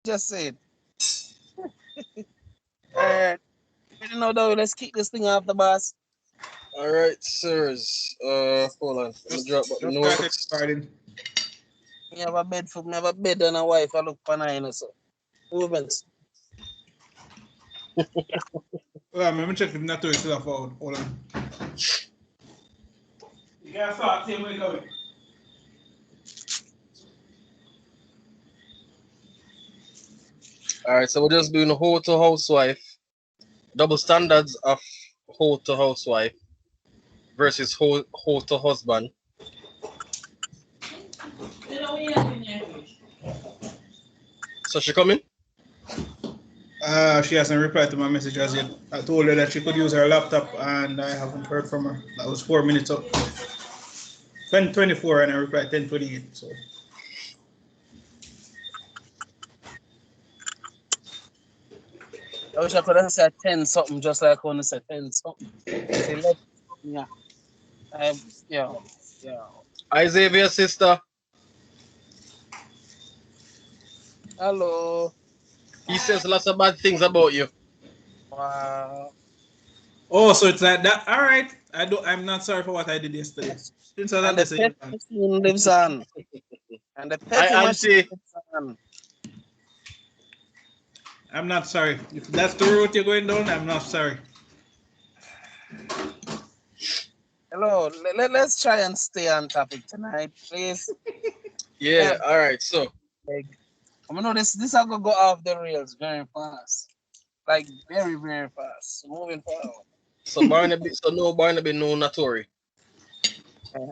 Just say it. Alright. You know though, let's kick this thing off the bus. Alright, sirs. Hold on. Let me drop Just started notes. recording. Me have a bed for me have a bed and a wife. I look for nine or so. Movements. Well, let me check if not to still have out. Hold on. You gotta start same way going. Alright, so we're just doing hoe to housewife. Double standards of hoe to housewife versus hoe to husband. So she coming? She hasn't replied to my message as yet. I told her that she could use her laptop and I haven't heard from her. That was 4 minutes up. 10:24 and I replied 10:28. So I wish I could have said 10 something just like I want to say 10 something. It's 11 something, yeah. Yeah. Yeah. Hi Xavier, sister. Hello. He says lots of bad things about you. Wow. oh, so it's like that. All right. I'm not sorry for what I did yesterday. Since I And had the this, petty machine lives on. And the Hi petty machine Auntie. lives on. I'm not sorry. If that's the route you're going down, I'm not sorry. Hello. Let's try and stay on topic tonight, please. Yeah, alright, so Like, I know this are gonna go off the rails very fast. Like very, very fast. So moving forward. no Barnaby, no Natori. Yeah.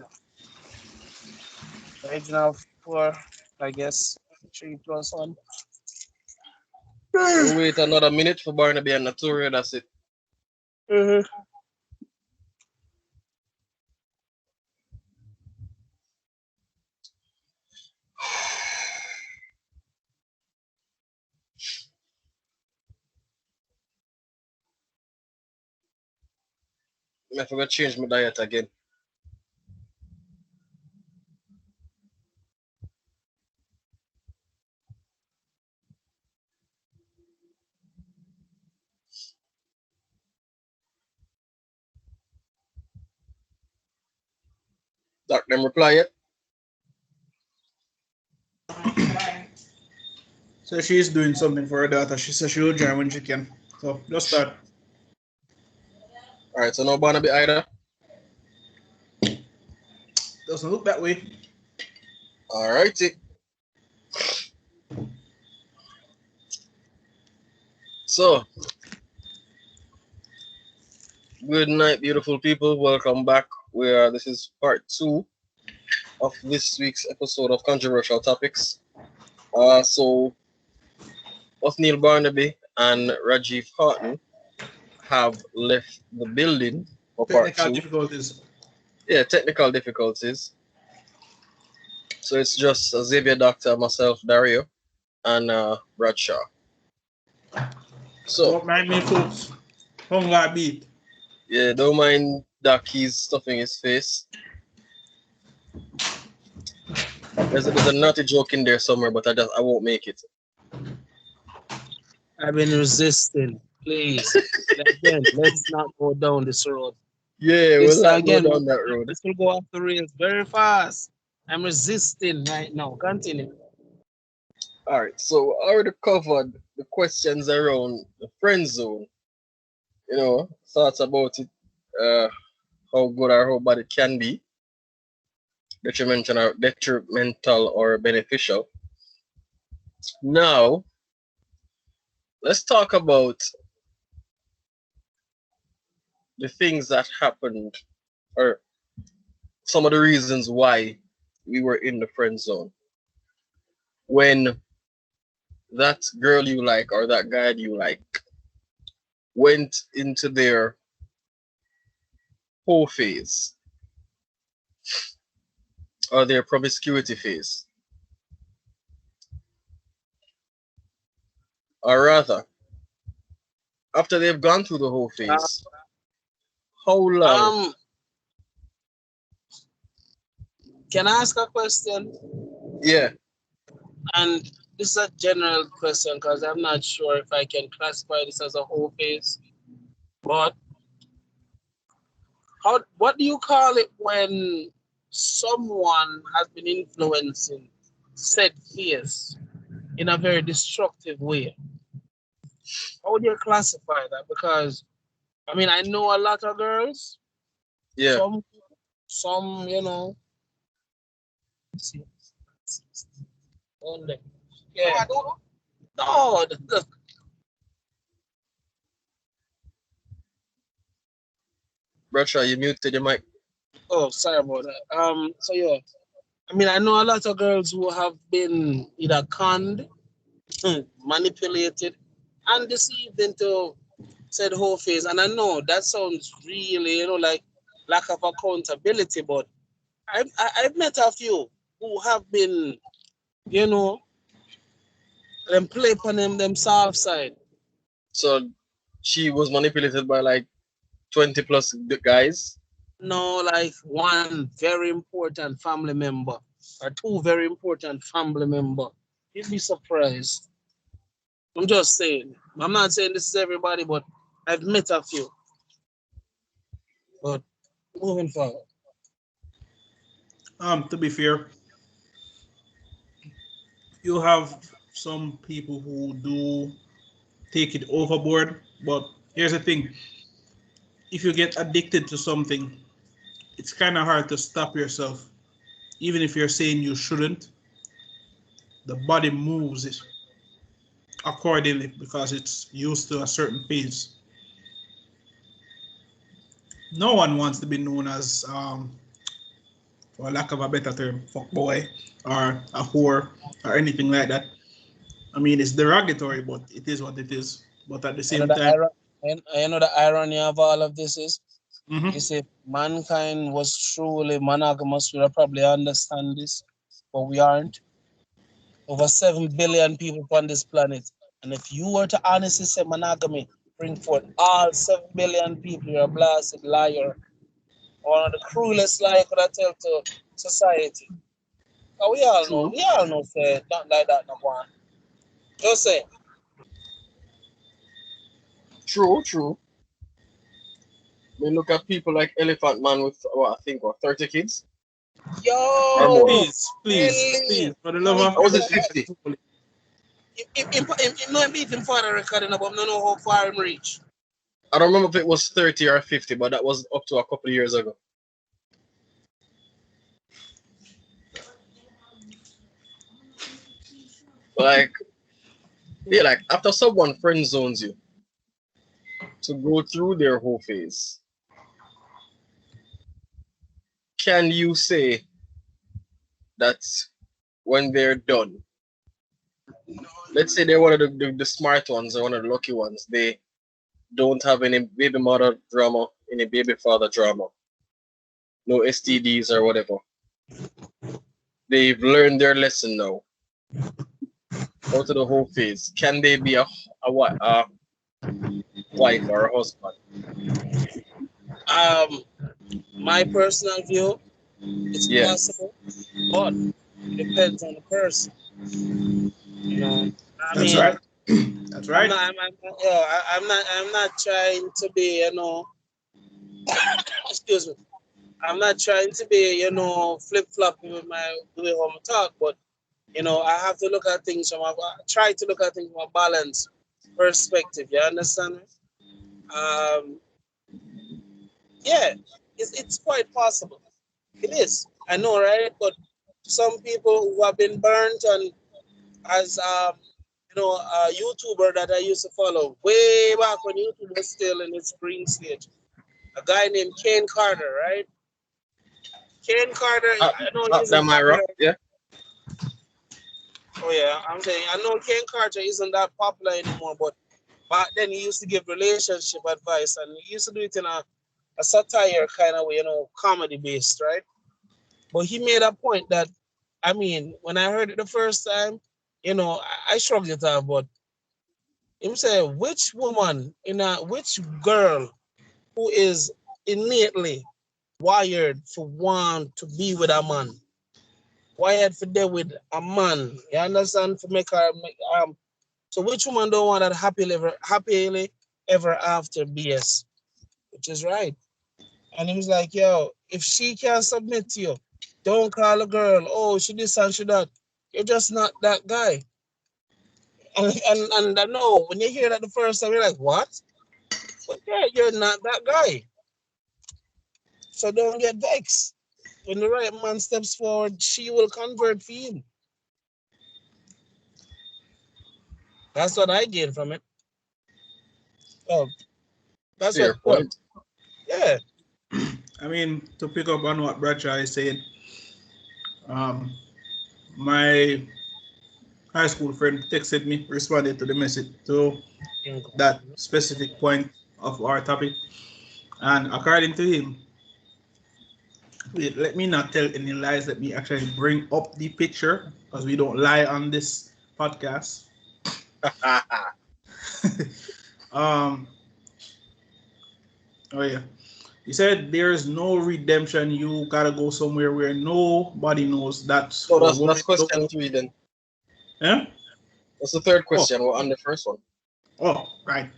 Original 4, I guess. 3 plus 1. We'll wait another minute for Barnaby and Natori, that's it. Mhm. I forgot to change my diet again. Doc them reply yet? So she's doing something for her daughter. She says she will join when she can. So just start. Alright, so no Barnaby either. Doesn't look that way. Alrighty. So, good night, beautiful people. Welcome back. This is part 2 of this week's episode of Controversial Topics. So Othniel Barnaby and Rajiv Harton have left the building for part Technical 2. difficulties. Yeah, technical difficulties. So it's just Xavier Doctor, myself, Dario, and Bradshaw. So Don't mind me, folks. Hunger beat. yeah, don't mind Doc, he's stuffing his face. There's a naughty joke in there somewhere, but I won't make it. I've been resisting. Please. Again, let's not go down this road. Yeah, This we'll not go again, down that road. this will go off the rails very fast. I'm resisting right now. Continue. Alright, so I already covered the questions around the friend zone. You know, thoughts about it, how good or how bad it can be, detrimental or beneficial. Now, let's talk about the things that happened or some of the reasons why we were in the friend zone. When that girl you like or that guy you like went into their whole phase or their promiscuity phase. Or rather, after they've gone through the whole phase, how long? Um, can I ask a question? Yeah. And this is a general question because I'm not sure if I can classify this as a whole phase. But what do you call it when someone has been influencing said phase in a very destructive way? How would you classify that? Because I mean, I know a lot of girls. Yeah. Some, you know. See, only. Yeah. No. Bradshaw, you muted your mic. Oh, sorry about that. So yeah. I mean, I know a lot of girls who have been either conned, manipulated, and deceived into said whole phase. And I know that sounds really, like lack of accountability, but I've met a few who have been, them play upon them soft side. So she was manipulated by like 20 plus guys. No, like one very important family member or two very important family member. You'd be surprised. I'm just saying. I'm not saying this is everybody, but I've met a few. But moving forward. To be fair, you have some people who do take it overboard, but here's the thing: if you get addicted to something, it's kind of hard to stop yourself. Even if you're saying you shouldn't, the body moves it accordingly because it's used to a certain pace. No one wants to be known as, for lack of a better term, fuckboy or a whore or anything like that. I mean, it's derogatory, but it is what it is. But at the You know same the time, the irony of all of this is, mhm. you see, if mankind was truly monogamous, we would probably understand this, but we aren't. Over 7 billion people on this planet. And if you were to honestly say monogamy, bring forth all 7 billion people, you're a blasted liar. One of the cruelest lies could I tell to society. But True. we all know, say, not like that, no one. Just say, True. I mean, look at people like Elephant Man with, what, I think, what, 30 kids or more. Please, Ellie, for the love Or was it of 50? if not beat him for the recording, but I don't know how far him reach. I don't remember if it was 30 or 50, but that was up to a couple of years ago. Like, yeah, like after someone friend zones you to go through their whole phase, can you say that when they're done, let's say they're one of the smart ones or one of the lucky ones, they don't have any baby mother drama, any baby father drama, no STDs or whatever. They've learned their lesson now. Out of the whole phase, can they be a wife or a husband? My personal view, it's Yeah, possible, but it depends on the person. You know, I That's mean, right. That's right. I'm not trying to be, excuse me. I'm not trying to be, flip flopping with the way how I talk, but I have to look at things try to look at things from a balanced perspective. You understand me? Um, yeah, it's quite possible. It is. I know, right? But some people who have been burnt and as a YouTuber that I used to follow way back when YouTube was still in its green stage. A guy named Kane Carter, right? Kane Carter, I know he isn't that Myra, popular. yeah. Oh yeah, I'm saying I know Kane Carter isn't that popular anymore, but back then he used to give relationship advice and he used to do it in a satire kind of way, comedy based, right? But he made a point that, I mean, when I heard it the first time, I shrugged it off, but him say, which girl who is innately wired for want to be with a man wired for there with a man. You understand? For make her so which woman don't want that happily ever after BS? Which is right. And he was like, yo, if she can't submit to you, don't call a girl. Oh, she this and she that. You're just not that guy. And I know when you hear that the first time, you're like, what? But yeah, you're not that guy. So don't get vexed. When the right man steps forward, she will convert for him. That's what I gained from it. Oh, that's Fair what, well, point. yeah. I mean, to pick up on what Bradshaw is saying, um, my high school friend texted me, responded to the message to that specific point of our topic, and according to him, wait, let me not tell any lies. Let me actually bring up the picture because we don't lie on this podcast. um. Oh yeah. He said there's no redemption. You gotta go somewhere where nobody knows. That's So for that's women. question three then. Yeah. That's the third Oh. question. We're on the first one. Oh. Right.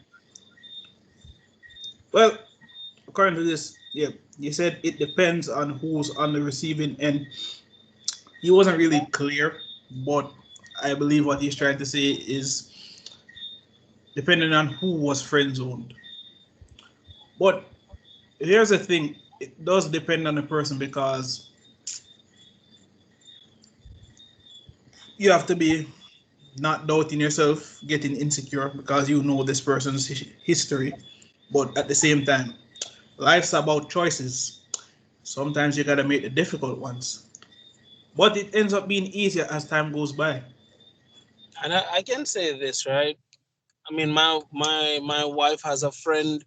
Well, according to this, yeah, he said it depends on who's on the receiving end. He wasn't really clear, but I believe what he's trying to say is depending on who was friend zoned. But here's the thing: it does depend on the person because you have to be not doubting yourself, getting insecure because you know this person's history. But at the same time, life's about choices. Sometimes you gotta make the difficult ones. But it ends up being easier as time goes by. And I can say this, right? I mean, my wife has a friend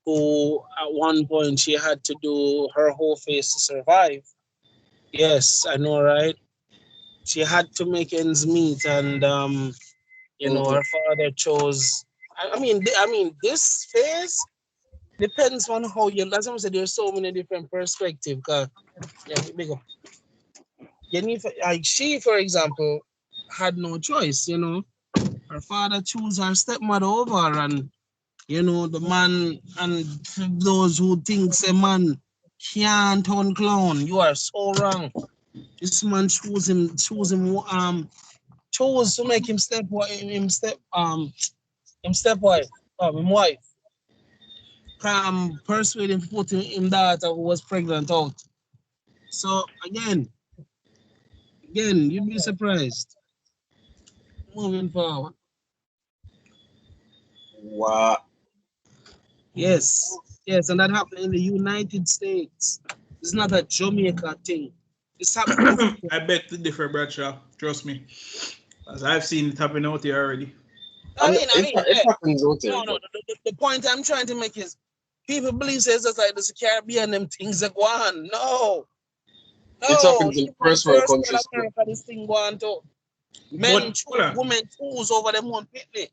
who at one point she had to do her whole face to survive. Yes, I know, right? She had to make ends meet, and Mm-hmm. her father chose. I mean, this phase depends on how you. As I said, there's so many different perspectives. Yeah, big up. Jennifer, like she, for example, had no choice. Her father chose her stepmother over, and the man. And those who thinks a man can't turn clown, you are so wrong. This man chose to make him step wife, him wife. Persuade him to put him daughter who was pregnant out. So again, you'd be surprised. Moving forward. Wow. Yes. Yes, and that happened in the United States. It's not a Jamaica thing. It's happening everywhere. I beg to differ, Bradshaw. Trust me. As I've seen it happen out here already. I I mean, mean, I it, mean, it yeah. happens out there, No, no. but The point I'm trying to make is people believe it's just like this Caribbean them things that go on. No. it No. happens in Even first world first world countries too. America this thing go on too. Men But hold choose, on. women choose over them one pitney.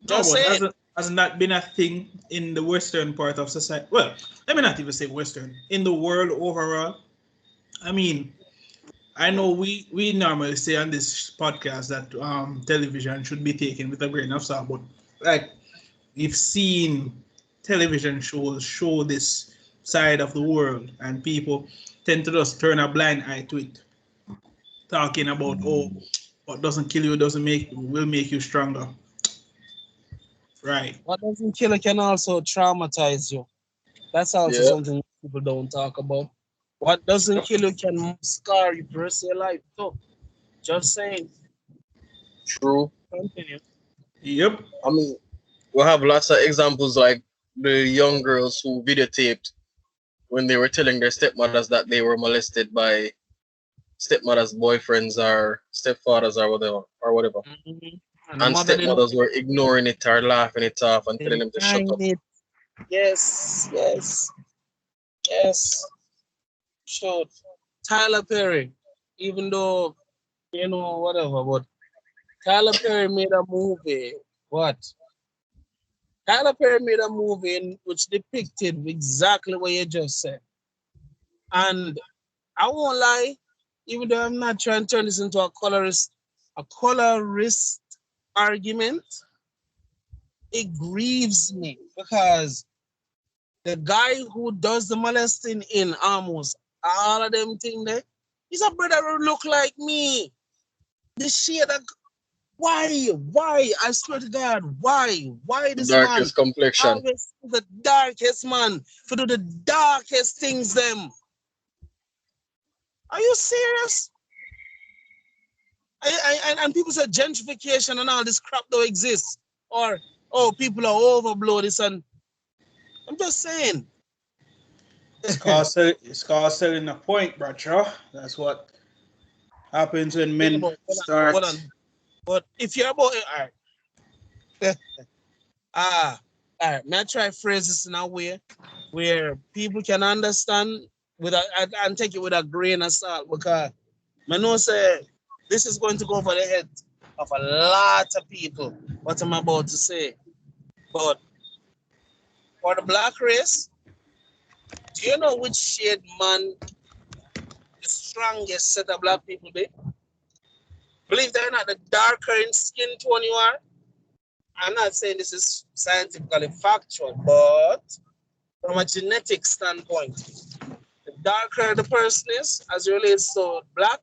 No, Just but saying. hasn't that been a thing in the western part of society? Well, let me not even say western. In the world overall. I mean, I know we normally say on this podcast that television should be taken with a grain of salt, but like we've seen television shows show this side of the world, and people tend to just turn a blind eye to it, talking about what doesn't kill you doesn't make will make you stronger, right? What doesn't kill you can also traumatize you. That's also Yeah, something people don't talk about. What doesn't kill you can scar you for the rest of your life. So, just saying. true. Continue. Yep. I mean, we have lots of examples like the young girls who videotaped when they were telling their stepmothers that they were molested by stepmothers' boyfriends or stepfathers or whatever. Mhm. And the And mother didn't stepmothers were ignoring it or laughing it off and telling them to shut denying up. it. Yes, yes, yes. Sure. Tyler Perry, even though, whatever, but Tyler Perry made a movie. What? Tyler Perry made a movie which depicted exactly what you just said. And I won't lie, even though I'm not trying to turn this into a colorist argument, it grieves me because the guy who does the molesting in almost all of them thing there, he's a brother who look like me. The shade of why? I swear to God, why? Why this man Darkest complexion. always the darkest man to do the darkest things them? Are you serious? And people say gentrification and all this crap don't exist. Or, oh, people are overblow this. And I'm just saying. It's called selling a point, bro. That's what happens when men Hold start. on. But if you're about it, all right. All right. May I try phrase this in a way where people can understand and take it with a grain of salt because I know say this is going to go over the head of a lot of people, what I'm about to say. But for the black race, do you know which shade man the strongest set of black people be? Believe it or not, the darker in skin tone you are. I'm not saying this is scientifically factual, but from a genetic standpoint, the darker the person is, as it relates to black,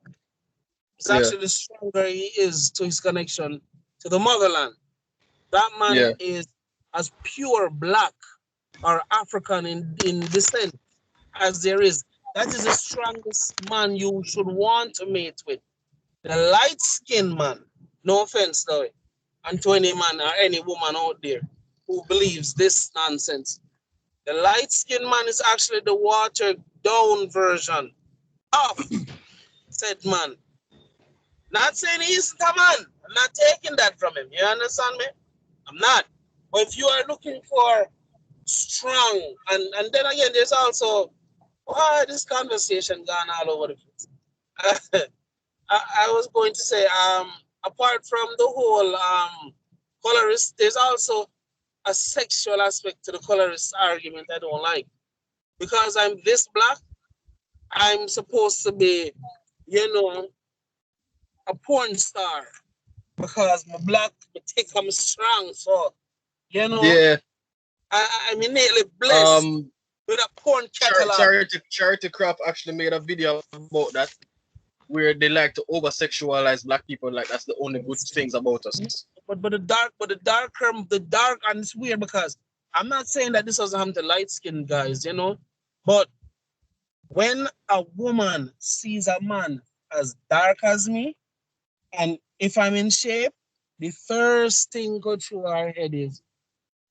it's Yeah, actually the stronger he is to his connection to the motherland. That man yeah. is as pure black or African in descent as there is. That is the strongest man you should want to mate with. The light-skinned man, no offense though, and to any man or any woman out there who believes this nonsense. The light-skinned man is actually the watered-down version of said man. Not saying he isn't a man. I'm not taking that from him. You understand me? I'm not. But if you are looking for strong, and then again, there's also why this conversation gone all over the place. I was going to say, apart from the whole colorist, there's also a sexual aspect to the colorist argument I don't like. Because I'm this black, I'm supposed to be, you know, a porn star. Because my black, my thick, I'm strong. So, you know, Yeah. I'm innately blessed Um, with a porn catalog. Charity Crop actually made a video about that, where they like to over sexualize black people. Like that's the only good things about us. But the dark, and it's weird because I'm not saying that this doesn't happen to light skinned guys, you know, but when a woman sees a man as dark as me, and if I'm in shape, the first thing go through our head is,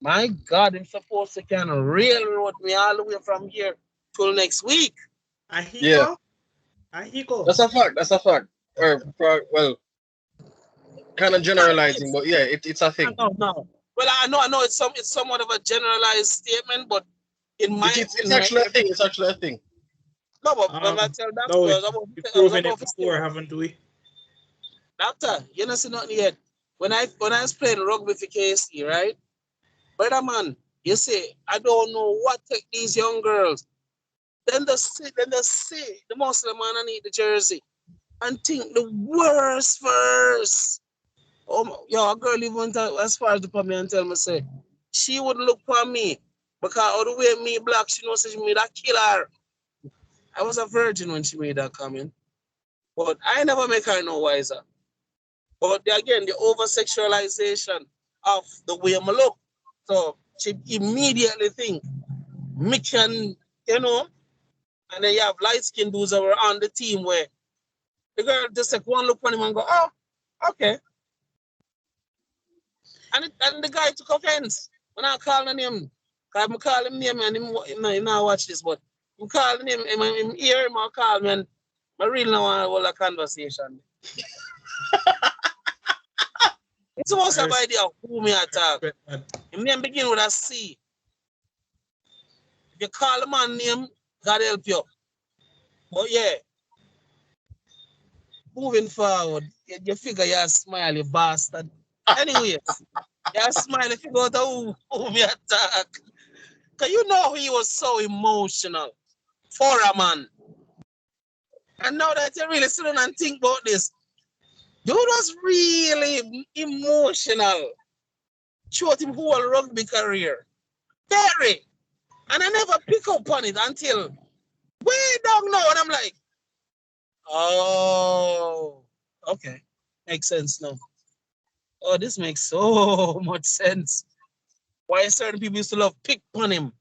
my God, I'm supposed to kind of railroad me all the way from here till next week. Yeah, Ahiko? Ahiko. that's a fact. That's a fact. Well, kind of Not generalizing, this. but yeah, it's a thing. No. Well, I know it's somewhat of a generalized statement, but in my It's in my actually a thing. It's actually a thing. no, but when I Um, tell doctor, no, we've I was proven it about to say, before, haven't we? doctor, you know, see nothing yet. When I was playing rugby for KC, right? Brother man, you see, I don't know what take these young girls. Then they see the Muslim man and eat the jersey and think the worst first. Yo, a girl even went as far as to put me and tell me say she wouldn't look for me because of the way me black, she knows she made that killer. I was a virgin when she made that comment, but I never make her no wiser. But again, the over sexualization of the way I look. So she immediately think me can, you know, and then you have light skinned dudes that were on the team where the girl just like one look on him and go, oh, okay. And the guy took offense when I called on him. Cause I'm calling him name and him not watch this, but I'm calling him hear him or call me and I really don't want to hold a conversation. It's supposed I to have idea of who me attack. respect that. Him name begin with a C. If you call the man name, God help you. But yeah, moving forward, you figure you smile, you bastard. Anyways, you smile, you figure out who me attack. Because you know he was so emotional for a man. And now that you really sit down and think about this, dude was really emotional throughout his whole rugby career. Very. And I never pick up on it until way down now. And I'm like, oh, okay. Makes sense now. Oh, this makes so much sense. Why certain people used to love pick on him.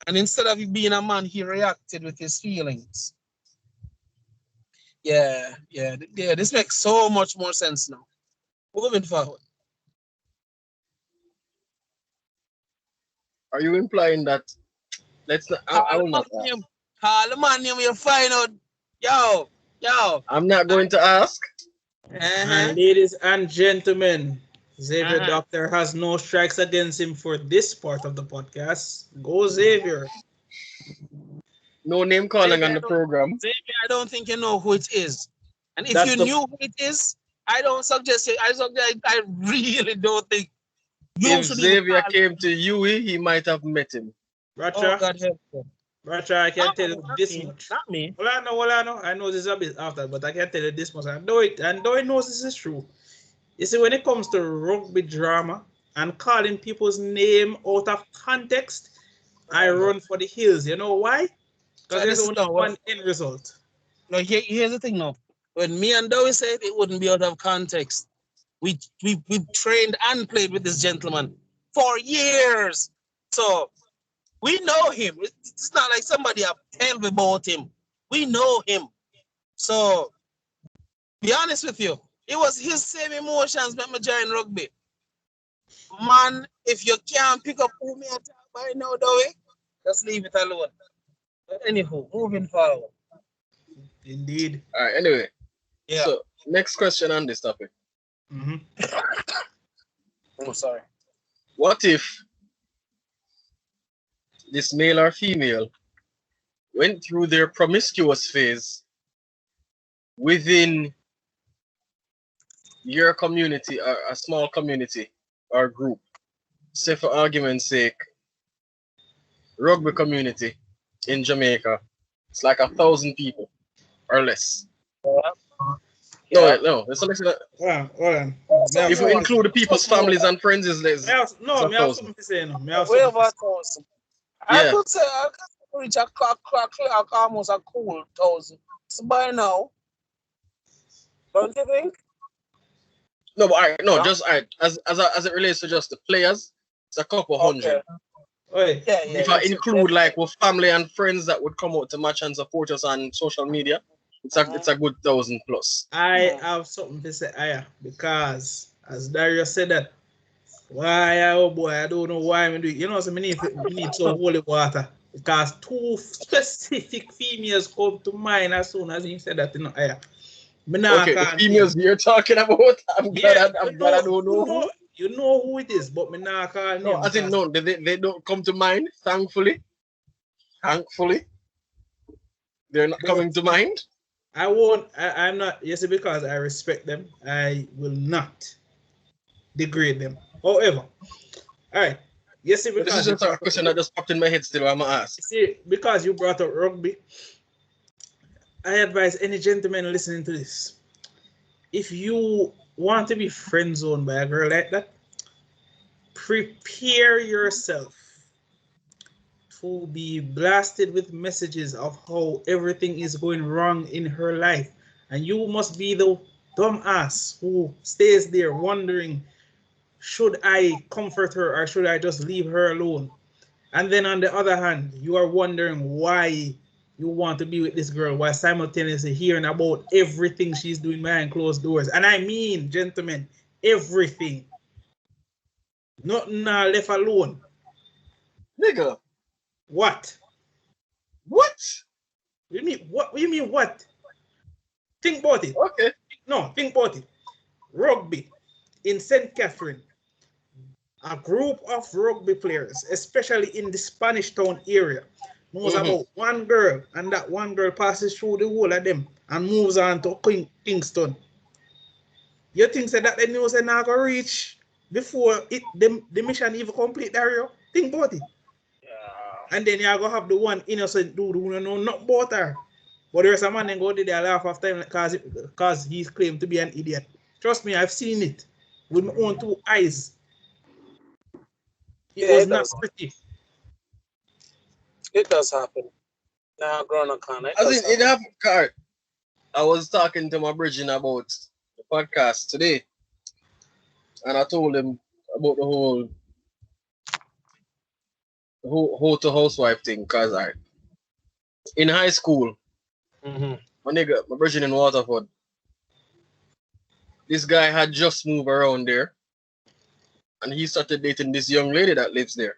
And instead of him being a man, he reacted with his feelings. Yeah. This makes so much more sense now. Moving forward. Are you implying that? Let's not. I will not ask. Call the man name, you find out. Yo. I'm not going to ask. And ladies and gentlemen, Xavier Doctor has no strikes against him for this part of the podcast. Go Xavier. No name calling on the program. Xavier, I don't think you know who it is. And if you knew who it is, I don't suggest it. I really don't think if Xavier came to Yui, he might have met him. Racha, oh, God help him. Racha, I can tell you this much. Not me. Well, I know. I know this is a bit after, but I can tell you this much. And though it knows this is true. You see, when it comes to rugby drama and calling people's name out of context, I run for the hills. You know why? Because there's only one end result. No, here's the thing now. When me and Dowie said it wouldn't be out of context, we trained and played with this gentleman for years. So we know him. It's not like somebody have told me about him. We know him. So be honest with you, it was his same emotions that me join rugby. Man, if you can't pick up who me talk by now, Dowie, just leave it alone. But anywho, moving forward. Indeed. All right, anyway. Yeah. So, next question on this topic. Oh, sorry. What if this male or female went through their promiscuous phase within your community or a small community or group? Say for argument's sake, rugby community in Jamaica, it's like 1,000 people or less. Yeah. No. Let's listen. Hold on. If we include the people's families and friends, is less. I have something to say. I could say I could reach almost a cool 1,000. So by now, don't you think? No, but just as it relates to just the players, it's a couple hundred. Okay. If I include like with family and friends that would come out to match and support us on social media, it's a good 1,000 plus. I have something to say, because as Dario said that, oh boy, I don't know why I'm doing it. You know, so we need some holy water. Because 2 specific females come to mind as soon as he said that, you know, okay, the females you're talking about, I'm glad I don't know. You know who it is, but me not call no, as in no, they don't come to mind, thankfully. They're not coming to mind. I'm not, yes, because I respect them, I will not degrade them. However, all right, yes, because this is just a question that just popped in my head still, I'm going to ask. See, because you brought up rugby, I advise any gentleman listening to this, if you want to be friend zoned by a girl like that, prepare yourself to be blasted with messages of how everything is going wrong in her life. And you must be the dumbass who stays there wondering, should I comfort her or should I just leave her alone? And then on the other hand, you are wondering why you want to be with this girl while simultaneously hearing about everything she's doing behind closed doors. And I mean, gentlemen, everything. Nothing left alone. Nigga. What? What? You mean what? You mean what? Think about it. Okay. No, think about it. Rugby in St. Catherine. A group of rugby players, especially in the Spanish Town area, knows about one girl, and that one girl passes through the whole of them and moves on to Kingston. You think that the news are not going to reach before the mission even complete, Dario? Think about it. Yeah. And then you're going to have the one innocent dude who don't know nothing about her. But there's a man then go to there laugh after him because he's claimed to be an idiot. Trust me, I've seen it with my own two eyes. It Yeah, was it not does. pretty. It does happen. Now, grown up, it As does in, it happen. happened, Cart. I was talking to my bridging about the podcast today, and I told him about the whole hoe to housewife thing. Cause in high school, Mm-hmm. my nigga, my bridging in Waterford, this guy had just moved around there, and he started dating this young lady that lives there,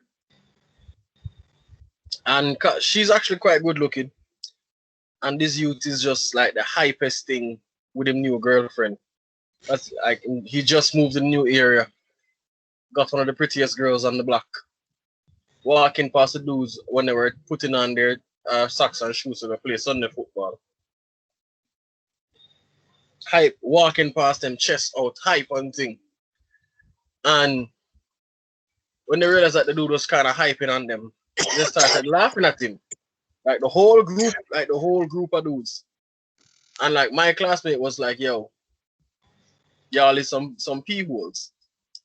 and she's actually quite good looking, and this youth is just like the hypest thing with him new girlfriend. That's like he just moved in a new area, got one of the prettiest girls on the block. Walking past the dudes when they were putting on their socks and shoes to go play Sunday football. Hype, walking past them, chest out, hype on thing. And when they realized that the dude was kind of hyping on them, they started laughing at him. Like the whole group of dudes. And like my classmate was like, yo, y'all is some p-holes.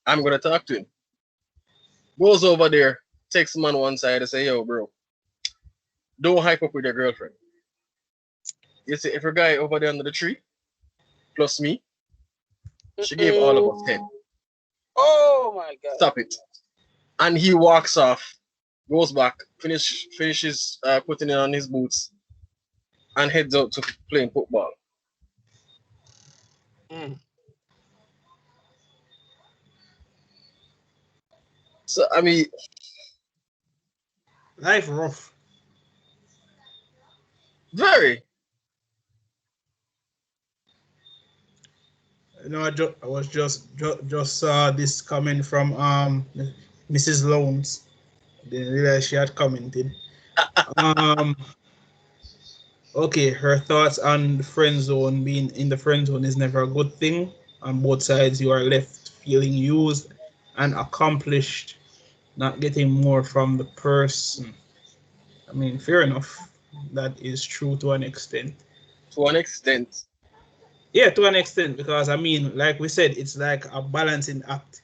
I'm gonna talk to him. Goes over there, takes him on one side and say, yo, bro, don't hype up with your girlfriend. You see, if a guy over there under the tree, plus me, she gave all of us 10. Oh my God. Stop it. And he walks off, goes back, finishes putting it on his boots, and heads out to playing football. Mm. So I mean, Life rough. very. You know, I was just saw this comment from Mrs. Loans. Didn't realize she had commented. Um, okay, her thoughts on the friend zone. Being in the friend zone is never a good thing. On both sides, you are left feeling used and accomplished, not getting more from the person. I mean, fair enough. That is true to an extent. To an extent. Yeah, to an extent, because I mean, like we said, it's like a balancing act.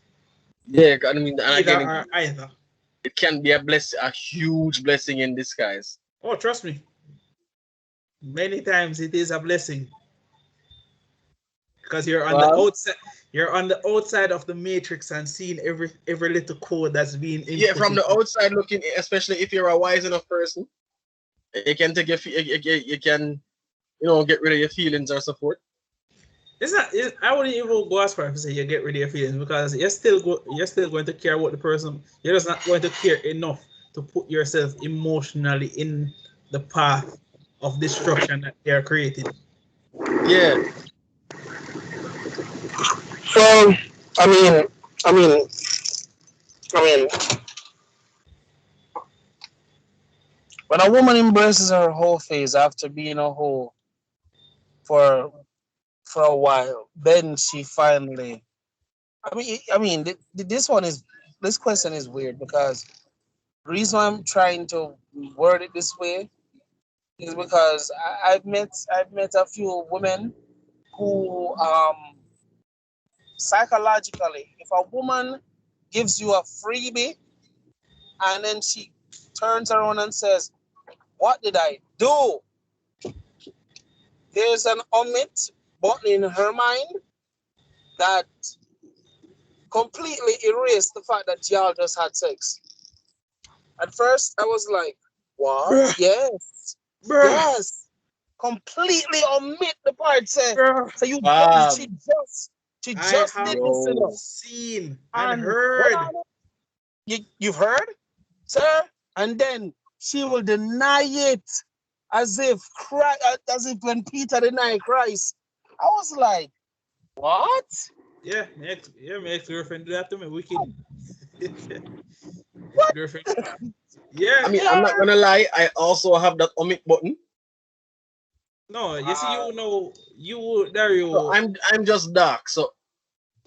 Yeah, I mean, and Either again, or either. it can be a huge blessing in disguise. Oh, trust me. Many times it is a blessing because you're on the Well, outside. You're on the outside of the matrix and seeing every little code that's being yeah, from inputted. the outside looking, especially if you're a wise enough person, you can take you can get rid of your feelings or so forth. It's not. I wouldn't even go as far as to say you get rid of your feelings because you're still going to care about the person. You're just not going to care enough to put yourself emotionally in the path of destruction that they are creating. Yeah, Well, I mean, I mean, I mean, when a woman embraces her whole phase after being a whole for for a while, then she finally. This question is weird because the reason why I'm trying to word it this way is because I've met a few women who psychologically, if a woman gives you a freebie and then she turns around and says, "What did I do?" There's an omit button in her mind that completely erased the fact that y'all just had sex. At first, I was like, "What? Bruh, Yes, bruh, yes." Completely omit the part say, bruh. so you she bam, I just have did this, you know. seen and And hold heard. on, you've heard, sir? And then she will deny it as if when Peter denied Christ. I was like, what? My ex girlfriend do that to me. Wicked. What? Girlfriend. Yeah. I mean, I'm not Yeah. gonna lie. I also have that omit button, No, you see, Uh, so Dario. I'm just dark. So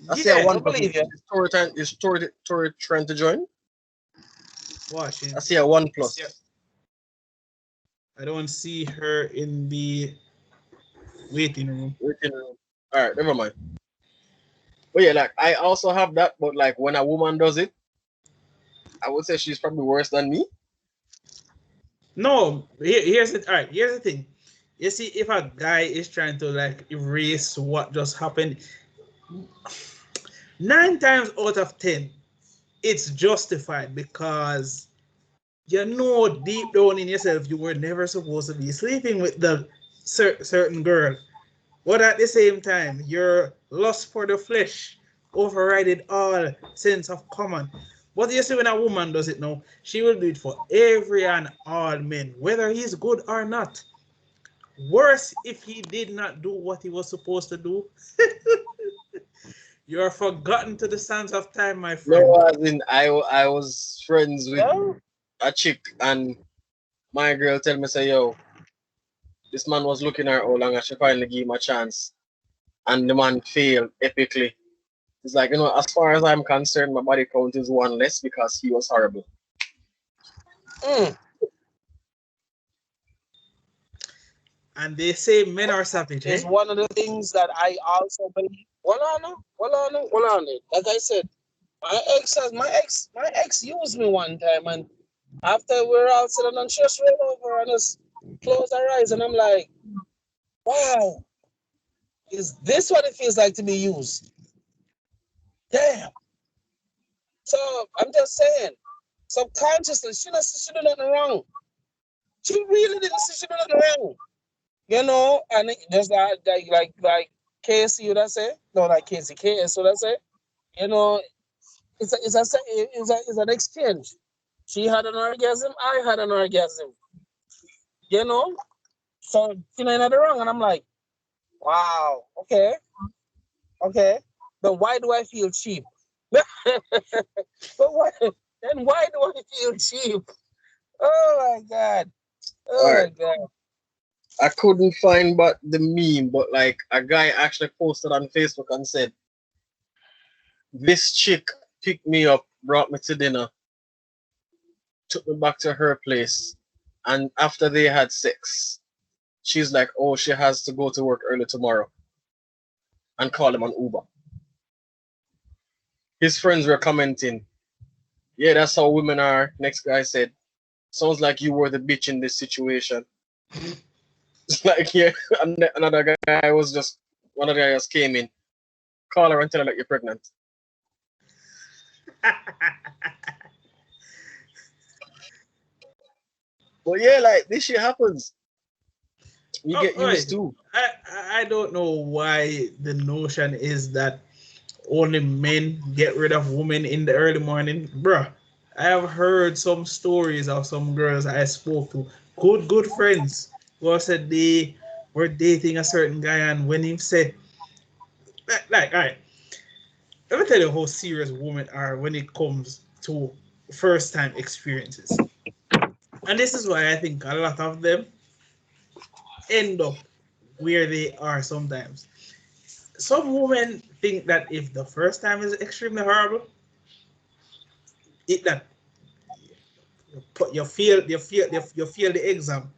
I see a Yeah. I one plus. believe you. Is Tory trying to join? Watch. I see a one It's, yeah. plus. I don't see her in the waiting room. All right, never mind. But yeah, like I also have that, but like when a woman does it, I would say she's probably worse than me. No, here's it. All right, here's the thing. You see, if a guy is trying to like erase what just happened, 9 times out of 10, it's justified because you know deep down in yourself you were never supposed to be sleeping with the certain girl. But at the same time, your lust for the flesh overrided all sense of common. But you see, when a woman does it now, she will do it for every and all men, whether he's good or not. Worse if he did not do what he was supposed to do. You are forgotten to the sands of time, my friend. No, as in I was friends with Yeah. a chick and my girl tell me say, yo, this man was looking at her all long and she finally gave him a chance. And the man failed epically. It's like, as far as I'm concerned, my body count is one less because he was horrible. Mm. And they say men are savage, Is eh? one of the things that I also believe. Hold on, now. Hold on, now. Hold on. Like I said, my ex used me one time, and after we're all sitting and she just roll over and just close her eyes, and I'm like, wow, is this what it feels like to be used? Damn. So I'm just saying, subconsciously, she did nothing wrong. She really didn't see she did nothing wrong. And just like Casey would I say, no, like Casey, KS would I say, you know, it's an exchange. She had an orgasm, I had an orgasm, you know. So she ain't nothing wrong, and I'm like, wow, okay, okay. But why do I feel cheap? but why? Then why do I feel cheap? Oh my god! All Oh right. my god! I couldn't find but the meme, but like a guy actually posted on Facebook and said, this chick picked me up, brought me to dinner, took me back to her place, and after they had sex, she's like, oh, she has to go to work early tomorrow, and call him an Uber. His friends were commenting, yeah, that's how women are. Next guy said, sounds like you were the bitch in this situation. It's like, yeah, and another guy was just, one of the guys came in, call her and tell her that you're pregnant. But yeah, like this shit happens. You Oh, get oi. used to. I don't know why the notion is that only men get rid of women in the early morning. Bruh, I have heard some stories of some girls I spoke to, good friends, who said they were dating a certain guy, and when he said, all right, let me tell you how serious women are when it comes to first time experiences. And this is why I think a lot of them end up where they are sometimes. Some women think that if the first time is extremely horrible, it that you feel the exam.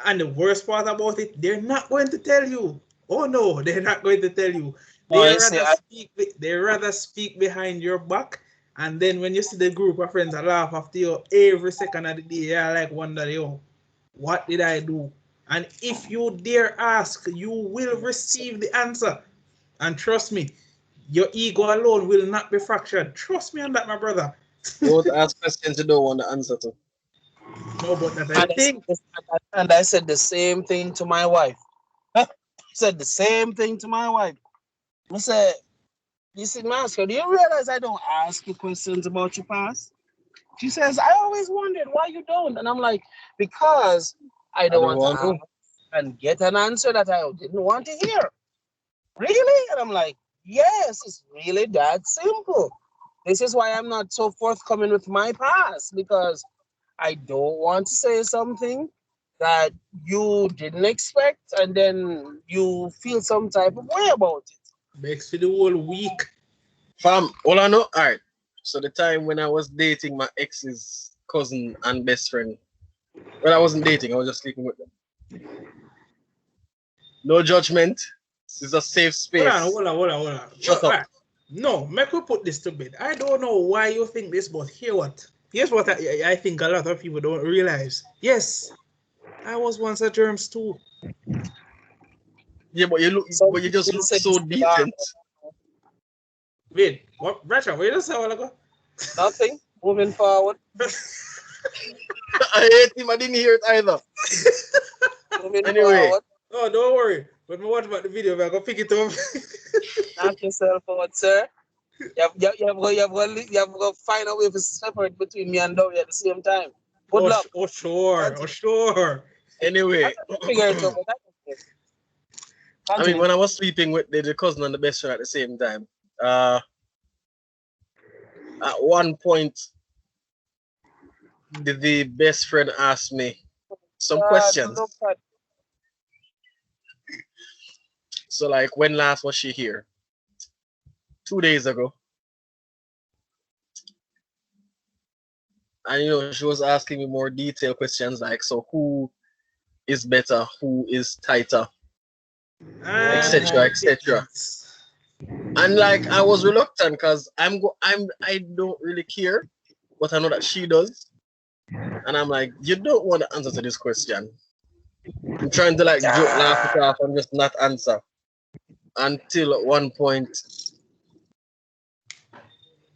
And the worst part about it, they're not going to tell you. Oh no, they're not going to tell you. No, They you see, rather speak. They rather speak behind your back. And then when you see the group of friends, I laugh after you every second of the day. I like wonder, yo, what did I do? And if you dare ask, you will receive the answer. And trust me, your ego alone will not be fractured. Trust me on that, my brother. Don't ask questions you don't want the answer to. No, but that's the and thing. I said the same thing to my wife. Said the same thing to my wife. I said, you see, Master, do you realize I don't ask you questions about your past? She says, I always wondered why you don't. And I'm like, because I I don't don't want to want ask to. and get an answer that I didn't want to hear. Really? And I'm like, yes, it's really that simple. This is why I'm not so forthcoming with my past, because I don't want to say something that you didn't expect and then you feel some type of way about it. Makes for the whole week. Fam, all I know, alright. So the time when I was dating my ex's cousin and best friend, Well, I wasn't dating. I was just sleeping with them. No judgment. This is a safe space. Hold on. Shut up. Alright. No, make we put this to bed. I don't know why you think this, but here's what I think a lot of people don't realize. Yes, I was once a germs too. Yeah, but So you just you look said so decent. Wait, what? Rachel, what you just say a while ago? nothing. Moving forward. I hate him. I didn't hear it either. Moving Anyway. forward. Oh, don't worry. When we watch about the video, I'm gonna pick it up. Knock yourself out, sir. You have got to find a way to separate between me and Dowie at the same time. Good luck. Sure. Anyway. Figure it out. I mean, when I was sleeping with the cousin and the best friend at the same time, at one point, the best friend asked me some questions. So, like, when last was she here? 2 days ago. And, you know, she was asking me more detailed questions like, so who is better? Who is tighter? Etc. etc. And like I was reluctant because I don't really care, but I know that she does. And I'm like, you don't want to answer to this question. I'm trying to like joke, laugh it off, and just not answer. Until at one point,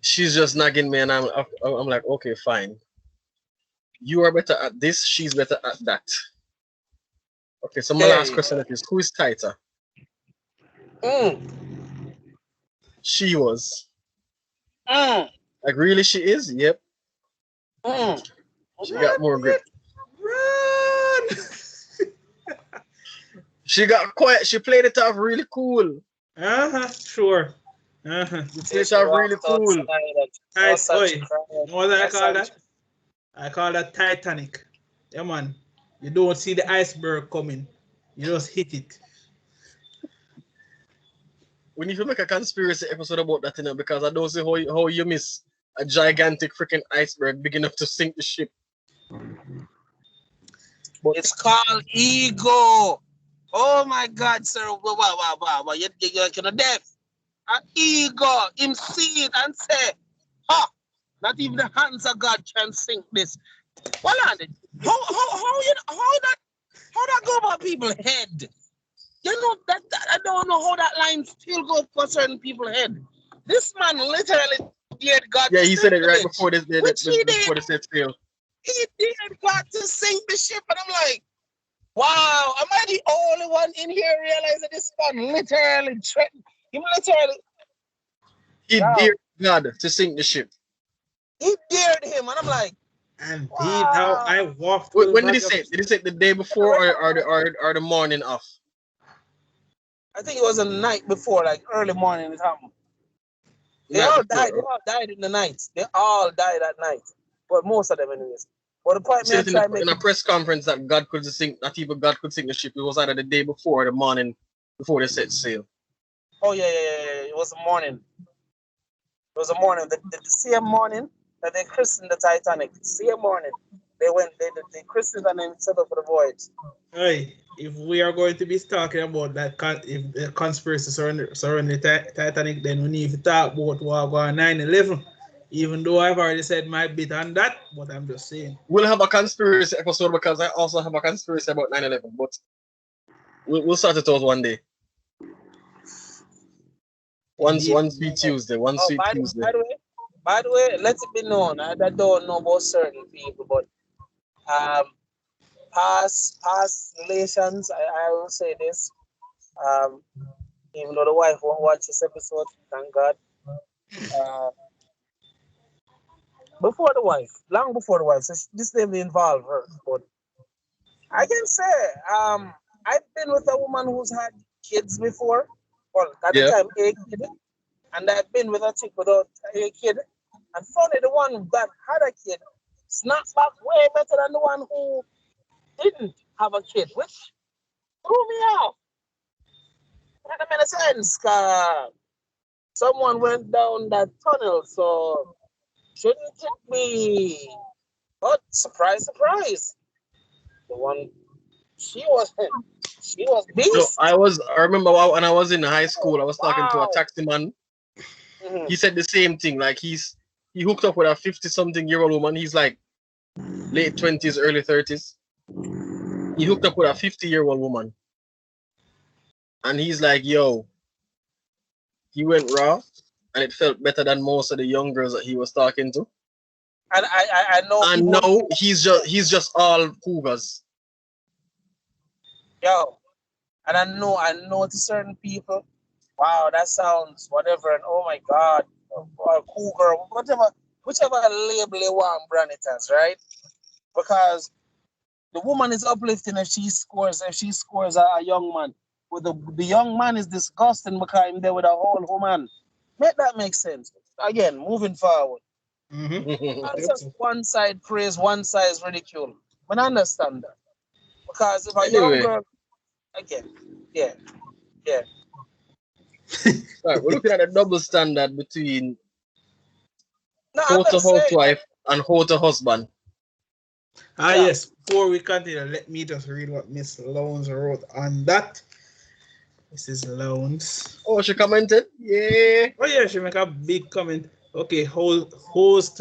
she's just nagging me, and I'm like, okay, fine. You are better at this. She's better at that. Okay, so my last question is, who is tighter? She was. Like really, she is. Yep. She got more grip. Run! She got quiet. She played it off really cool. Sure. She played it off really cool. What I call that? I call that Titanic. Yeah, man. You don't see the iceberg coming. You just hit it. We need to make a conspiracy episode about that, you know, because I don't see how you miss a gigantic freaking iceberg big enough to sink the ship. But it's called ego. Oh my God, sir! Wow! You're kind of deaf. An ego. Him see it and say, "Ha! Not even the hands of God can sink this." Well, how that go about people's head? You know that I don't know how that line still goes for certain people's head. This man literally dared God. Yeah, he said it right before this before the set sail. He dared God to sink the ship, and I'm like, wow, am I the only one in here realizing this man literally threatened? He dared God to sink the ship. He dared him, and I'm like, and wow. How I walked. When did he say it? Did he say it the day before or the morning off? I think it was the night before, like early morning it happened. They all died in the night. They all died at night. But most of them anyways. But the point in a press conference that God could sink, not even God could sink the ship. It was either the day before or the morning before they set sail. Oh yeah. It was the morning. It was the morning. The same morning that they christened the Titanic. The same morning. They christened and then set up for the voyage. Hey, if we are going to be talking about that, if the conspiracy surrounding the Titanic, then we need to talk about what going 9/11. Even though I've already said my bit on that, but I'm just saying. We'll have a conspiracy episode because I also have a conspiracy about 9/11, but we'll sort it out one day. One sweet Tuesday. By the way, let it be known. I don't know about certain people, but past relations, I will say this. Even though the wife won't watch this episode, thank God. Long before the wife, so this didn't involve her. But I can say, I've been with a woman who's had kids before. Well, at the time, a kid. And I've been with a chick without a kid. And funny, the one that had a kid snapped back way better than the one who didn't have a kid, which threw me off. That made sense, because someone went down that tunnel, so shouldn't it be? But surprise, surprise. The one she was she was No, beast. I remember when I was in high school, I was talking to a Wow. taxi man. Mhm. He said the same thing. Like he hooked up with a 50-something-year-old woman. He's like late 20s, early 30s. He hooked up with a 50-year-old woman. And he's like, yo, he went raw and it felt better than most of the young girls that he was talking to. And I know And people now he's just all cougars. yo, and I know to certain people, wow, that sounds whatever, and oh my god, or cougar, whatever, whichever label they want brand it as, right? Because the woman is uplifting if she scores a young man. But the young man is disgusting because I'm there with a whole woman. Make that make sense. Again, moving forward. Mm-hmm. That's Yep. just one side praise, one side ridicule. But I understand that. Because if a young Anyway, girl again, yeah, yeah. right, we're looking at a double standard between No, I'm how to just saying that. housewife and how to husband. Yeah. Yes. Before we continue, let me just read what Miss Loans wrote on that. Mrs. Loans. Oh, she commented? Yeah. Oh yeah, she make a big comment. Okay, host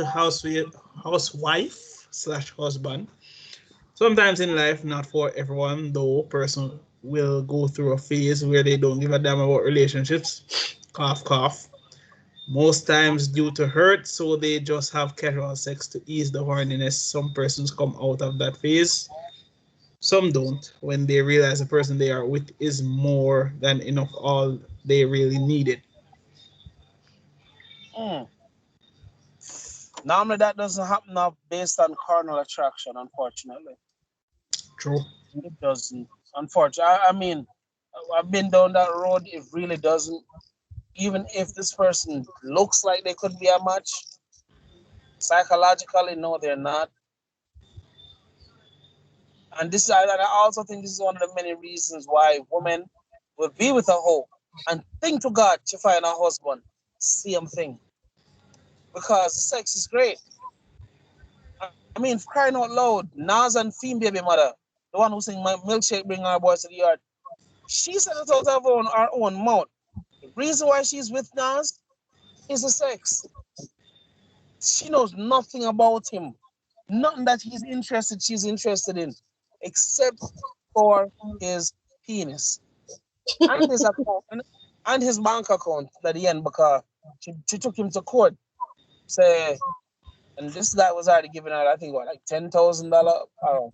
housewife slash husband. Sometimes in life, not for everyone, though, person will go through a phase where they don't give a damn about relationships. Cough, cough. Most times due to hurt, so they just have casual sex to ease the horniness. Some persons come out of that phase, some don't, when they realize the person they are with is more than enough, all they really needed. Mm. Normally that doesn't happen now based on carnal attraction, unfortunately. True. It doesn't. Unfortunately. I mean, I've been down that road. It really doesn't. Even if this person looks like they could be a match, psychologically, no, they're not. And I also think this is one of the many reasons why women will be with a hoe and think to God to find a husband. Same thing. Because the sex is great. I mean, crying out loud, Nas and Theme Baby Mother, the one who sing my milkshake bring our boys to the yard, she said it out of her own mouth. The reason why she's with Nas is the sex. She knows nothing about him. Nothing that she's interested in, except for his penis and his account and his bank account at the end because she took him to court. Say, and this guy was already giving her, I think, what, like $10,000. I don't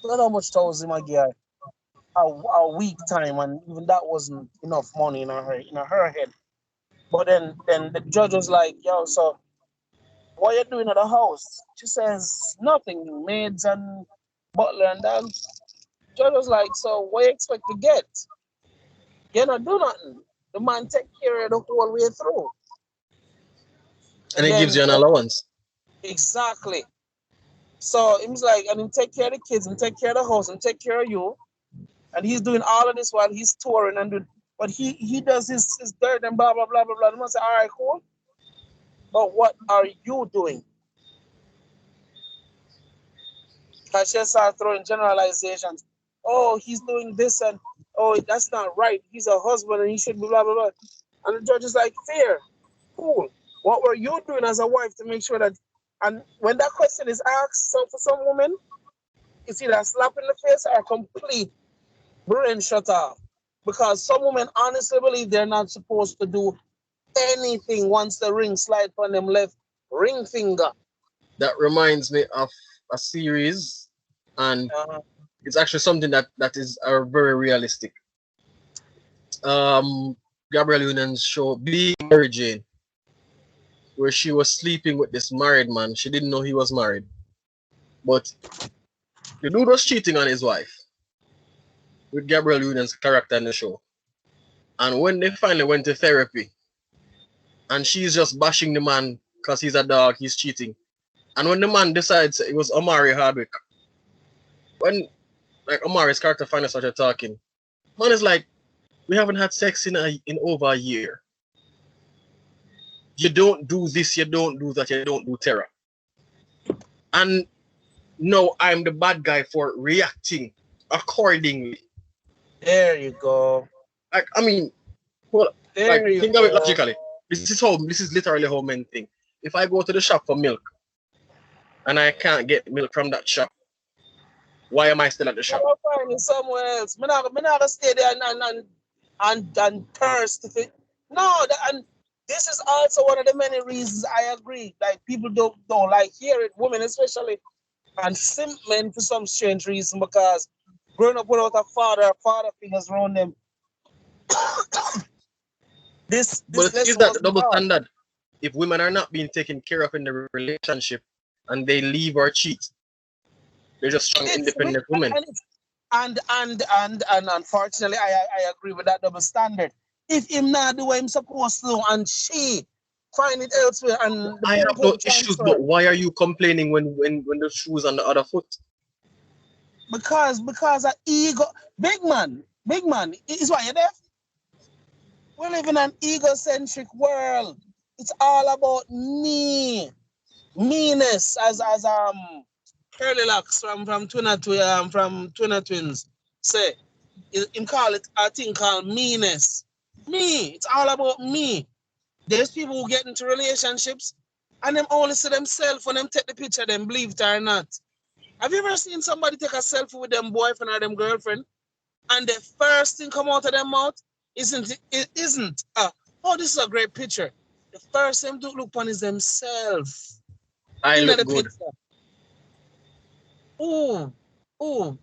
know how much thousand I give her a week time, and even that wasn't enough money in her head. But then the judge was like, "Yo, so what you doing at the house?" She says, "Nothing, maids and butler and that." Judge was like, "So what you expect to get? You not do nothing. The man take care of the whole way through." And And it gives then you an allowance. exactly. So he was like, and he take care of the kids and take care of the house and take care of you. And he's doing all of this while he's touring and doing, but he does his dirt and blah blah blah blah blah. The man say, "All right, cool. But what are you doing?" Because she start throwing generalizations. Oh, he's doing this and oh, that's not right. He's a husband and he should be blah blah blah. And the judge is like, fair, cool. What were you doing as a wife to make sure that? And when that question is asked, so for some women, it's either a slap in the face or a complete brain shut off. Because some women honestly believe they're not supposed to do anything once the ring slide on them left ring finger. That reminds me of a series, and Uh, it's actually something that is very realistic. Um, Gabrielle Union's show, Being Mary Jane, where she was sleeping with this married man. She didn't know he was married, but the dude was cheating on his wife with Gabrielle Union's character in the show. And when they finally went to therapy, and she's just bashing the man because he's a dog, he's cheating. And when the man decides it was Omari Hardwick, when like Omari's character finally started talking, man is like, we haven't had sex in over a year. You don't do this, you don't do that, you don't do terror. And No, I'm the bad guy for reacting accordingly. There you go. Like, I mean, well, like There you think of it go. logically. This is literally how men think. If I go to the shop for milk and I can't get milk from that shop, why am I still at the I'm shop? gonna find it somewhere else. Me not gonna stay there and thirst. No, and this is also one of the many reasons I agree. Like people don't like hear it, women especially, and simp men for some strange reason because growing up without a father figures around them, But this the thing is lesson that the wasn't double taught. standard, if women are not being taken care of in the relationship and they leave or cheat, they're just strong, It's independent women. and unfortunately I agree with that double standard. If him not do what him supposed to do and she find it elsewhere and the I have pum no pum issues, transfer but why are you complaining when the shoe's on the other foot? because of ego, big man is why you're there. We live in an egocentric world. It's all about me, meanness, as Curly Locks from Twinner Twins say. Him call it a thing called meanness. Me. It's all about me. There's people who get into relationships and them only see themselves when them take the picture, them believe it or not. Have you ever seen somebody take a selfie with them boyfriend or them girlfriend and the first thing come out of their mouth isn't oh, this is a great picture. The first thing to look upon is themselves I in look the good. picture. Ooh, ooh.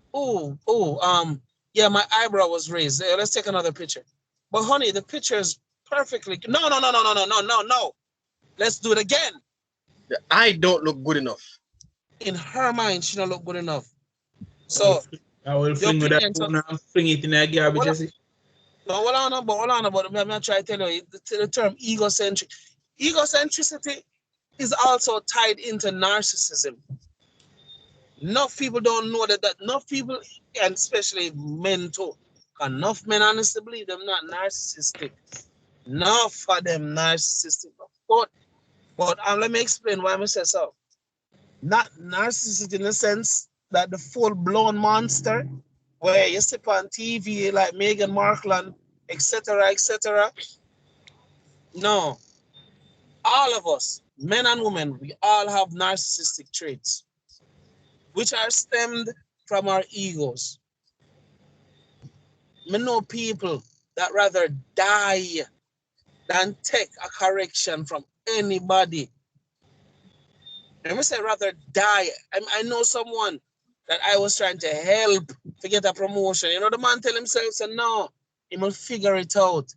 Yeah, my eyebrow was raised. Let's take another picture. But honey, the picture is perfectly. No. Let's do it again. I don't look good enough. In her mind, she don't look good enough. I will, So I will the fling with that opinion. So, phone and fling it in the garbage. well, I see. no, hold on, but I'm not trying to tell you the term egocentric. Egocentricity is also tied into narcissism. Enough people don't know that enough people, and especially men too, enough men honestly believe them not narcissistic. Enough of them narcissistic. But let me explain why I say so. Not narcissistic in the sense that the full blown monster where you sit on TV like Meghan Markle, etc., etc. No, all of us, men and women, we all have narcissistic traits, which are stemmed from our egos. I know people that rather die than take a correction from anybody. Let me say rather die. I know someone that I was trying to help to get a promotion. You know, the man tell himself, say, no, he must figure it out.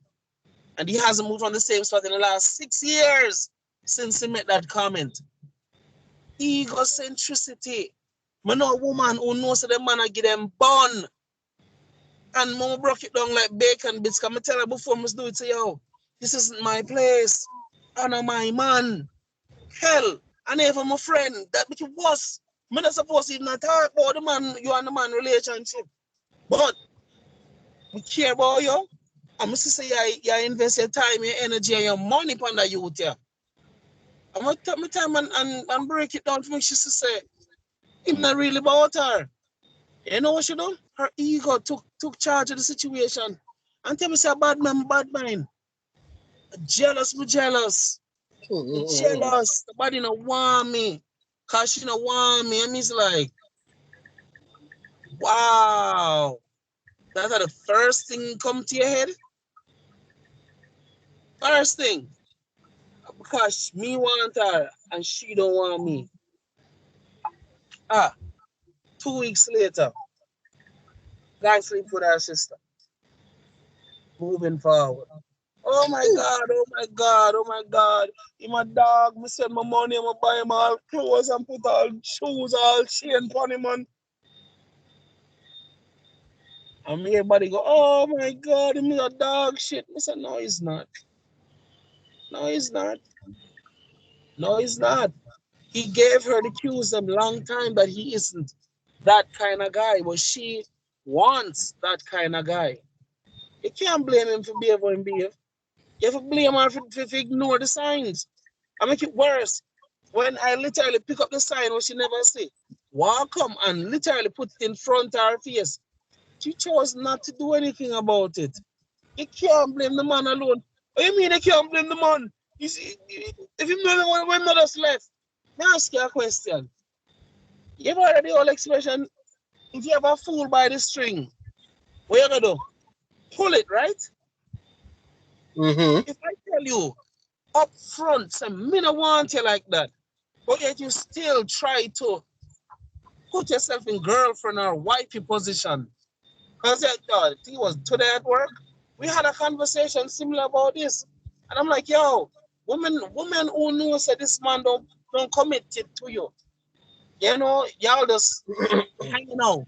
And he hasn't moved on the same spot in the last 6 years since he made that comment. Egocentricity. I know a woman who knows that the man I give them bun. And mama broke it down like bacon bits. Come tell her before I must do it to you. This isn't my place. Honor my man. Hell, and even my friend, that make it worse. I'm not supposed to even talk about the man, you and the man relationship. But we care about you. I must say you invest your time, your energy, and your money upon that youth. Yeah. I'm going to take my time and break it down for me. She say, it's not really about her. You know what she done? Her ego took charge of the situation. And tell me, say, bad mind. Jealous, me jealous. Me jealous. The body don't want me. Cause she don't want me. And it's like, wow. That's the first thing come to your head. First thing. Because me want her and she don't want me. Ah, 2 weeks later, guy sleep with her sister. Moving forward. Oh my God, oh my God, oh my God. He my dog, me send my money, I buy him all clothes and put all shoes, all chain on him and me everybody go, oh my God, he's a dog shit. I said, no, he's not. No, he's not. No, he's not. He gave her the cues a long time that he isn't that kind of guy, but she wants that kind of guy. You can't blame him for behaving and behave. You have to blame her for ignore the signs. I make it worse when I literally pick up the sign what she never see. walk come and literally put it in front of her face. She chose not to do anything about it. You can't blame the man alone. What do you mean you can't blame the man? You see, if you know the one when others left, let me ask you a question. You ever heard the old expression, if you ever fool by the string, what you gonna do? Pull it, right? Mm-hmm. If I tell you up front, say, me no want you like that, but yet you still try to put yourself in girlfriend or wifey position. Because he was today at work, we had a conversation similar about this. And I'm like, yo, women who know that this man don't commit it to you. You know, y'all just hanging out,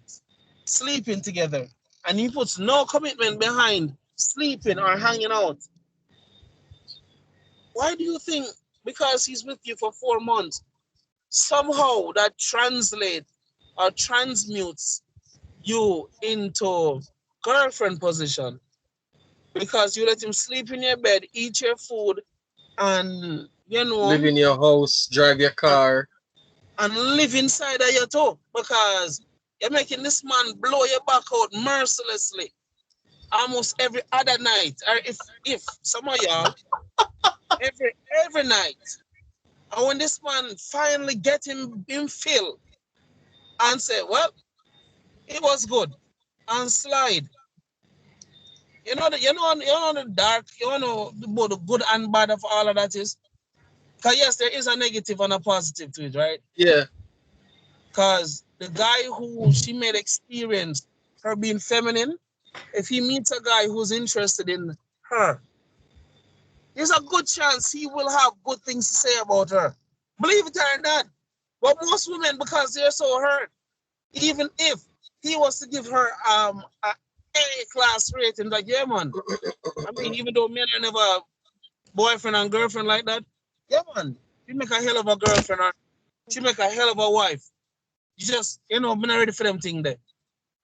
sleeping together. And he puts no commitment behind sleeping or hanging out. Why do you think because he's with you for 4 months, somehow that translates or transmutes you into girlfriend position? Because you let him sleep in your bed, eat your food, and Live in your house, drive your and, car. and live inside of you too. Because you're making this man blow your back out mercilessly almost every other night. Or if some of y'all every night. And when this man finally get him feel and say, well, it was good, and slide. You know the dark, you know both the good and bad of all of that is. Because yes, there is a negative and a positive to it, right? Yeah. Because the guy who she made experience her being feminine, if he meets a guy who's interested in her, there's a good chance he will have good things to say about her. Believe it or not. But most women, because they're so hurt, even if he was to give her a A-class rating, like, yeah, man. I mean, even though men are never boyfriend and girlfriend like that, yeah, man. You make a hell of a girlfriend or she make a hell of a wife. You just, I'm not ready for them thing there.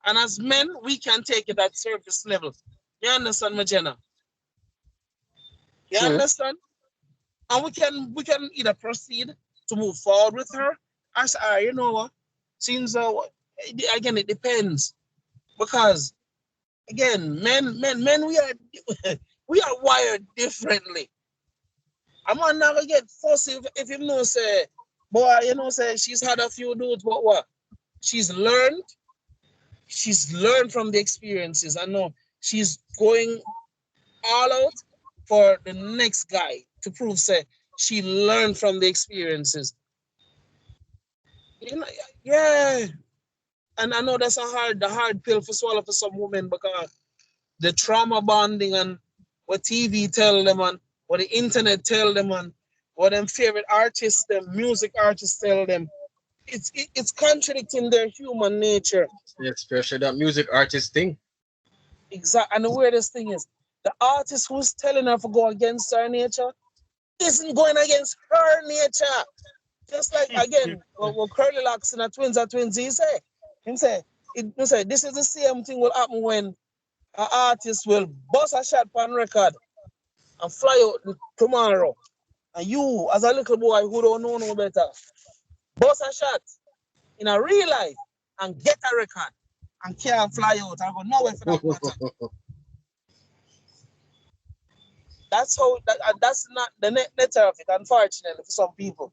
And as men, we can take it at surface level. You understand, Magena? You True. understand? And we can either proceed to move forward with her, or say, you know what? Since again, it depends because again, men, we are we are wired differently. I'm not gonna get fussy if you know say, boy, say she's had a few dudes, but what? She's learned. She's learned from the experiences. I know she's going all out for the next guy to prove say she learned from the experiences. You know, yeah. And I know that's the hard pill for swallow for some women because the trauma bonding and what TV tell them and what the internet tell them and what them favorite artists, them music artists tell them. It's contradicting their human nature. Especially that music artist thing. Exactly. And the weirdest thing is the artist who's telling her to go against her nature isn't going against her nature. Just like again, what Curly Locks in a twins, he say this is the same thing will happen when an artist will bust a shot on record and fly out tomorrow. And you, as a little boy who don't know no better, bust a shot in a real life and get a record and can't fly out and go nowhere for that matter. That's not the nature of it, unfortunately, for some people.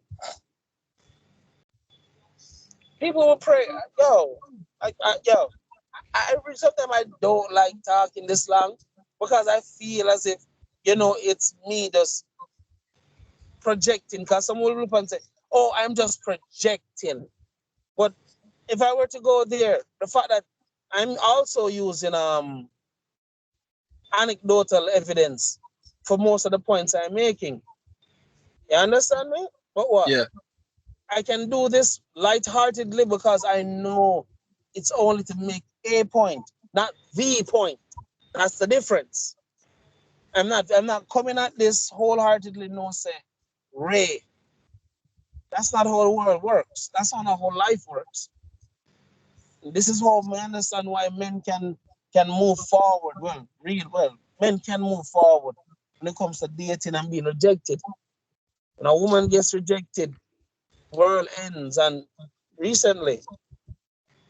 People will pray, sometimes I don't like talking this long because I feel as if, it's me just projecting. Because someone will look and say, oh, I'm just projecting. But if I were to go there, the fact that I'm also using anecdotal evidence for most of the points I'm making. You understand me? But what? Yeah. I can do this lightheartedly because I know it's only to make a point, not the point. That's the difference. I'm not coming at this wholeheartedly, no say, Ray. That's not how the world works. That's not how life works. This is how I understand why men can move forward. Well, real well. Men can move forward when it comes to dating and being rejected. When a woman gets rejected, world ends and recently.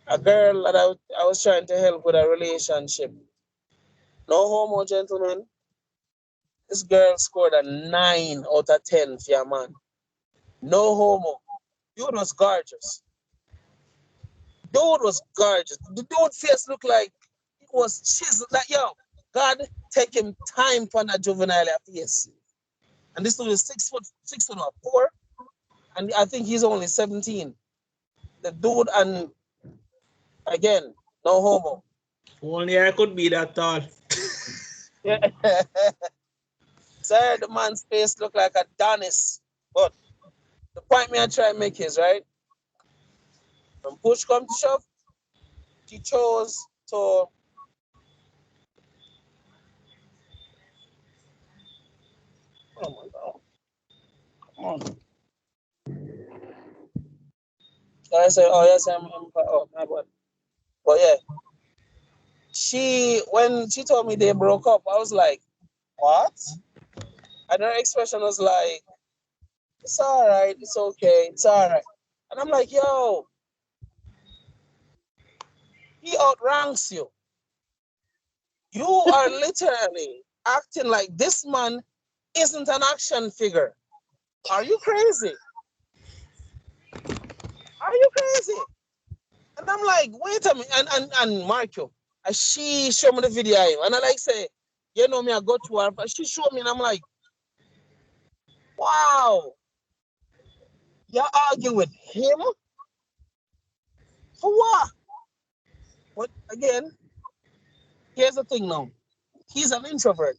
A girl that I was trying to help with a relationship. No homo, gentlemen. This girl scored a 9 out of 10 for your man. No homo. Dude was gorgeous. Dude was gorgeous. The dude face looked like it was chiseled. Like, yo, God take him time for that juvenile face. And this dude is 6'4", and I think he's only 17. The dude, and again, no homo. Only I could be that tall. Yeah. Sir, the man's face looked like Adonis. But the point me I try and make is, right, when push come to shove, she chose to, oh my God, come on. I say, oh yes, oh my God. But yeah, when she told me they broke up, I was like, what? And her expression was like, it's all right, it's okay, it's all right. And I'm like, yo, he outranks you. You are literally acting like this man isn't an action figure. Are you crazy? Are you crazy? And I'm like, wait a minute. And Marco, she showed me the video, and I like say, you know me, I go to her, but she showed me, and I'm like, wow, you're arguing with him? For what? But again, here's the thing now. He's an introvert.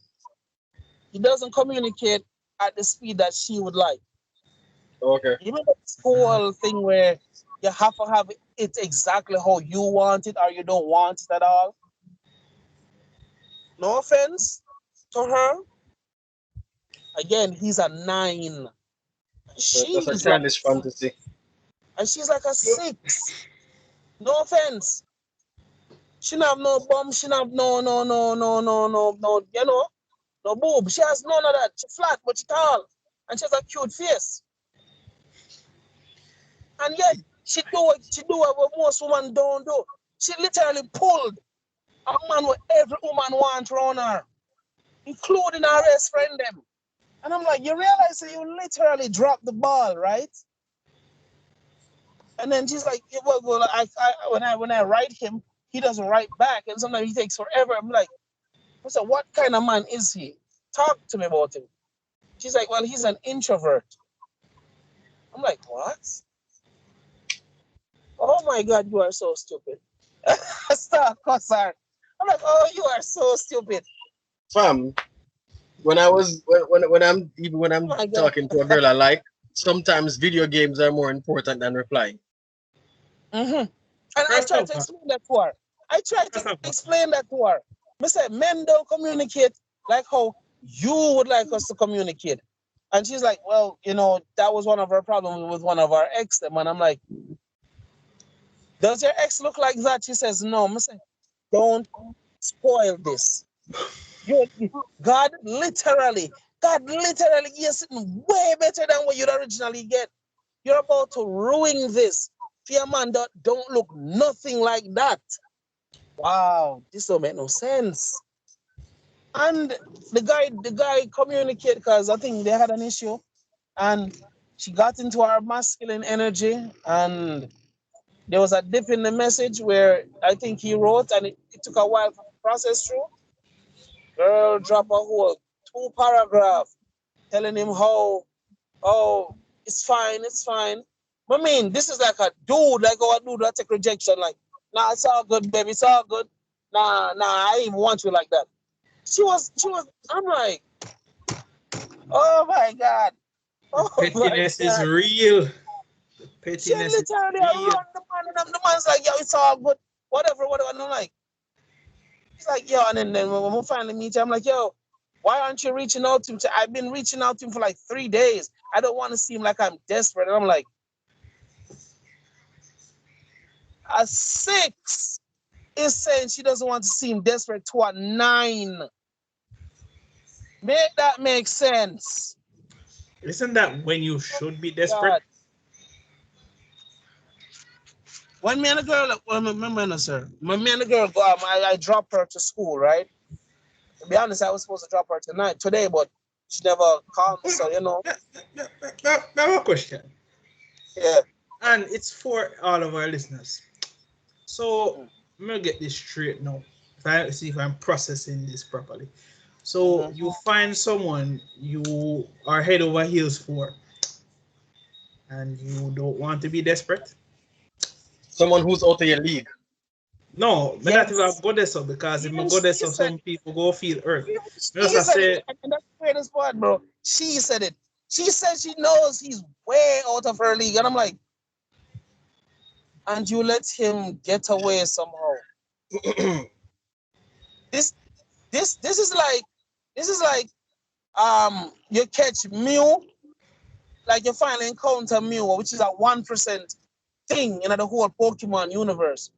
He doesn't communicate at the speed that she would like. Okay. Even this whole thing where you have to have it exactly how you want it or you don't want it at all. No offense to her. Again, he's a 9. That's a She's like, childish fantasy. and she's like a 6. No offense. She don't have no bum. She don't have no, no boob. She has none of that. She flat, but she tall. And she has a cute face. And yet, she do what most women don't do. She literally pulled a man what every woman wants around her, including her best friend them. And I'm like, you realize that you literally dropped the ball, right? And then she's like, yeah, well, when I write him, he doesn't write back, and sometimes he takes forever. I'm like, I said, what kind of man is he? Talk to me about him. She's like, well, he's an introvert. I'm like, what? Oh my God, you are so stupid. Stop, Cosar. I'm like, oh, you are so stupid. Fam, when I'm Oh my God. talking to a girl I like, sometimes video games are more important than replying. Mm-hmm. And I First tried of to all, explain that to her. I tried to first of all, explain that to her. I said, men don't communicate like how you would like us to communicate. And she's like, well, that was one of her problems with one of our ex. And I'm like, does your ex look like that? She says, no. I said, don't spoil this. You, God literally, you're sitting way better than what you'd originally get. You're about to ruin this. Fear man that don't look nothing like that. Wow, this don't make no sense. And the guy communicated because I think they had an issue, and she got into her masculine energy, and there was a dip in the message where I think he wrote, and it took a while to process through. Girl, drop a whole 2 paragraph telling him how, oh, it's fine, it's fine. I mean, this is like a dude, like our dude that take rejection, like, nah, it's all good, baby, it's all good. Nah, I even want you like that. She was, I'm like, oh my God, the oh my pettiness is God. real. The She pettiness is literally real. around the man, and the man's like, yo, it's all good, whatever. And I'm like, he's like, yo, and then when we finally meet, I'm like, yo, why aren't you reaching out to him? I've been reaching out to him for like 3 days. I don't want to seem like I'm desperate. And I'm like, a 6 is saying she doesn't want to seem desperate to a 9. Make that make sense. Isn't that when you should be desperate? God. When me and the girl, well, remember, no, sir. When me and the girl go out, I drop her to school, right? To be honest, I was supposed to drop her today, but she never called me. So Now a question, yeah. and it's for all of our listeners. So I'm gonna get this straight now. If I see if I'm processing this properly. So Mm-hmm. you find someone you are head over heels for, and you don't want to be desperate. Someone who's out of your league. No, me not even Yes. go there so because if I Even go there she so said some people go feel hurt. Even Me just she a said it, say and that's the greatest part, bro. She said it. She said she knows he's way out of her league, and I'm like, and you let him get away somehow. This, this is like you catch Mew, like you finally encounter Mew, which is a 1% thing in the whole Pokemon universe,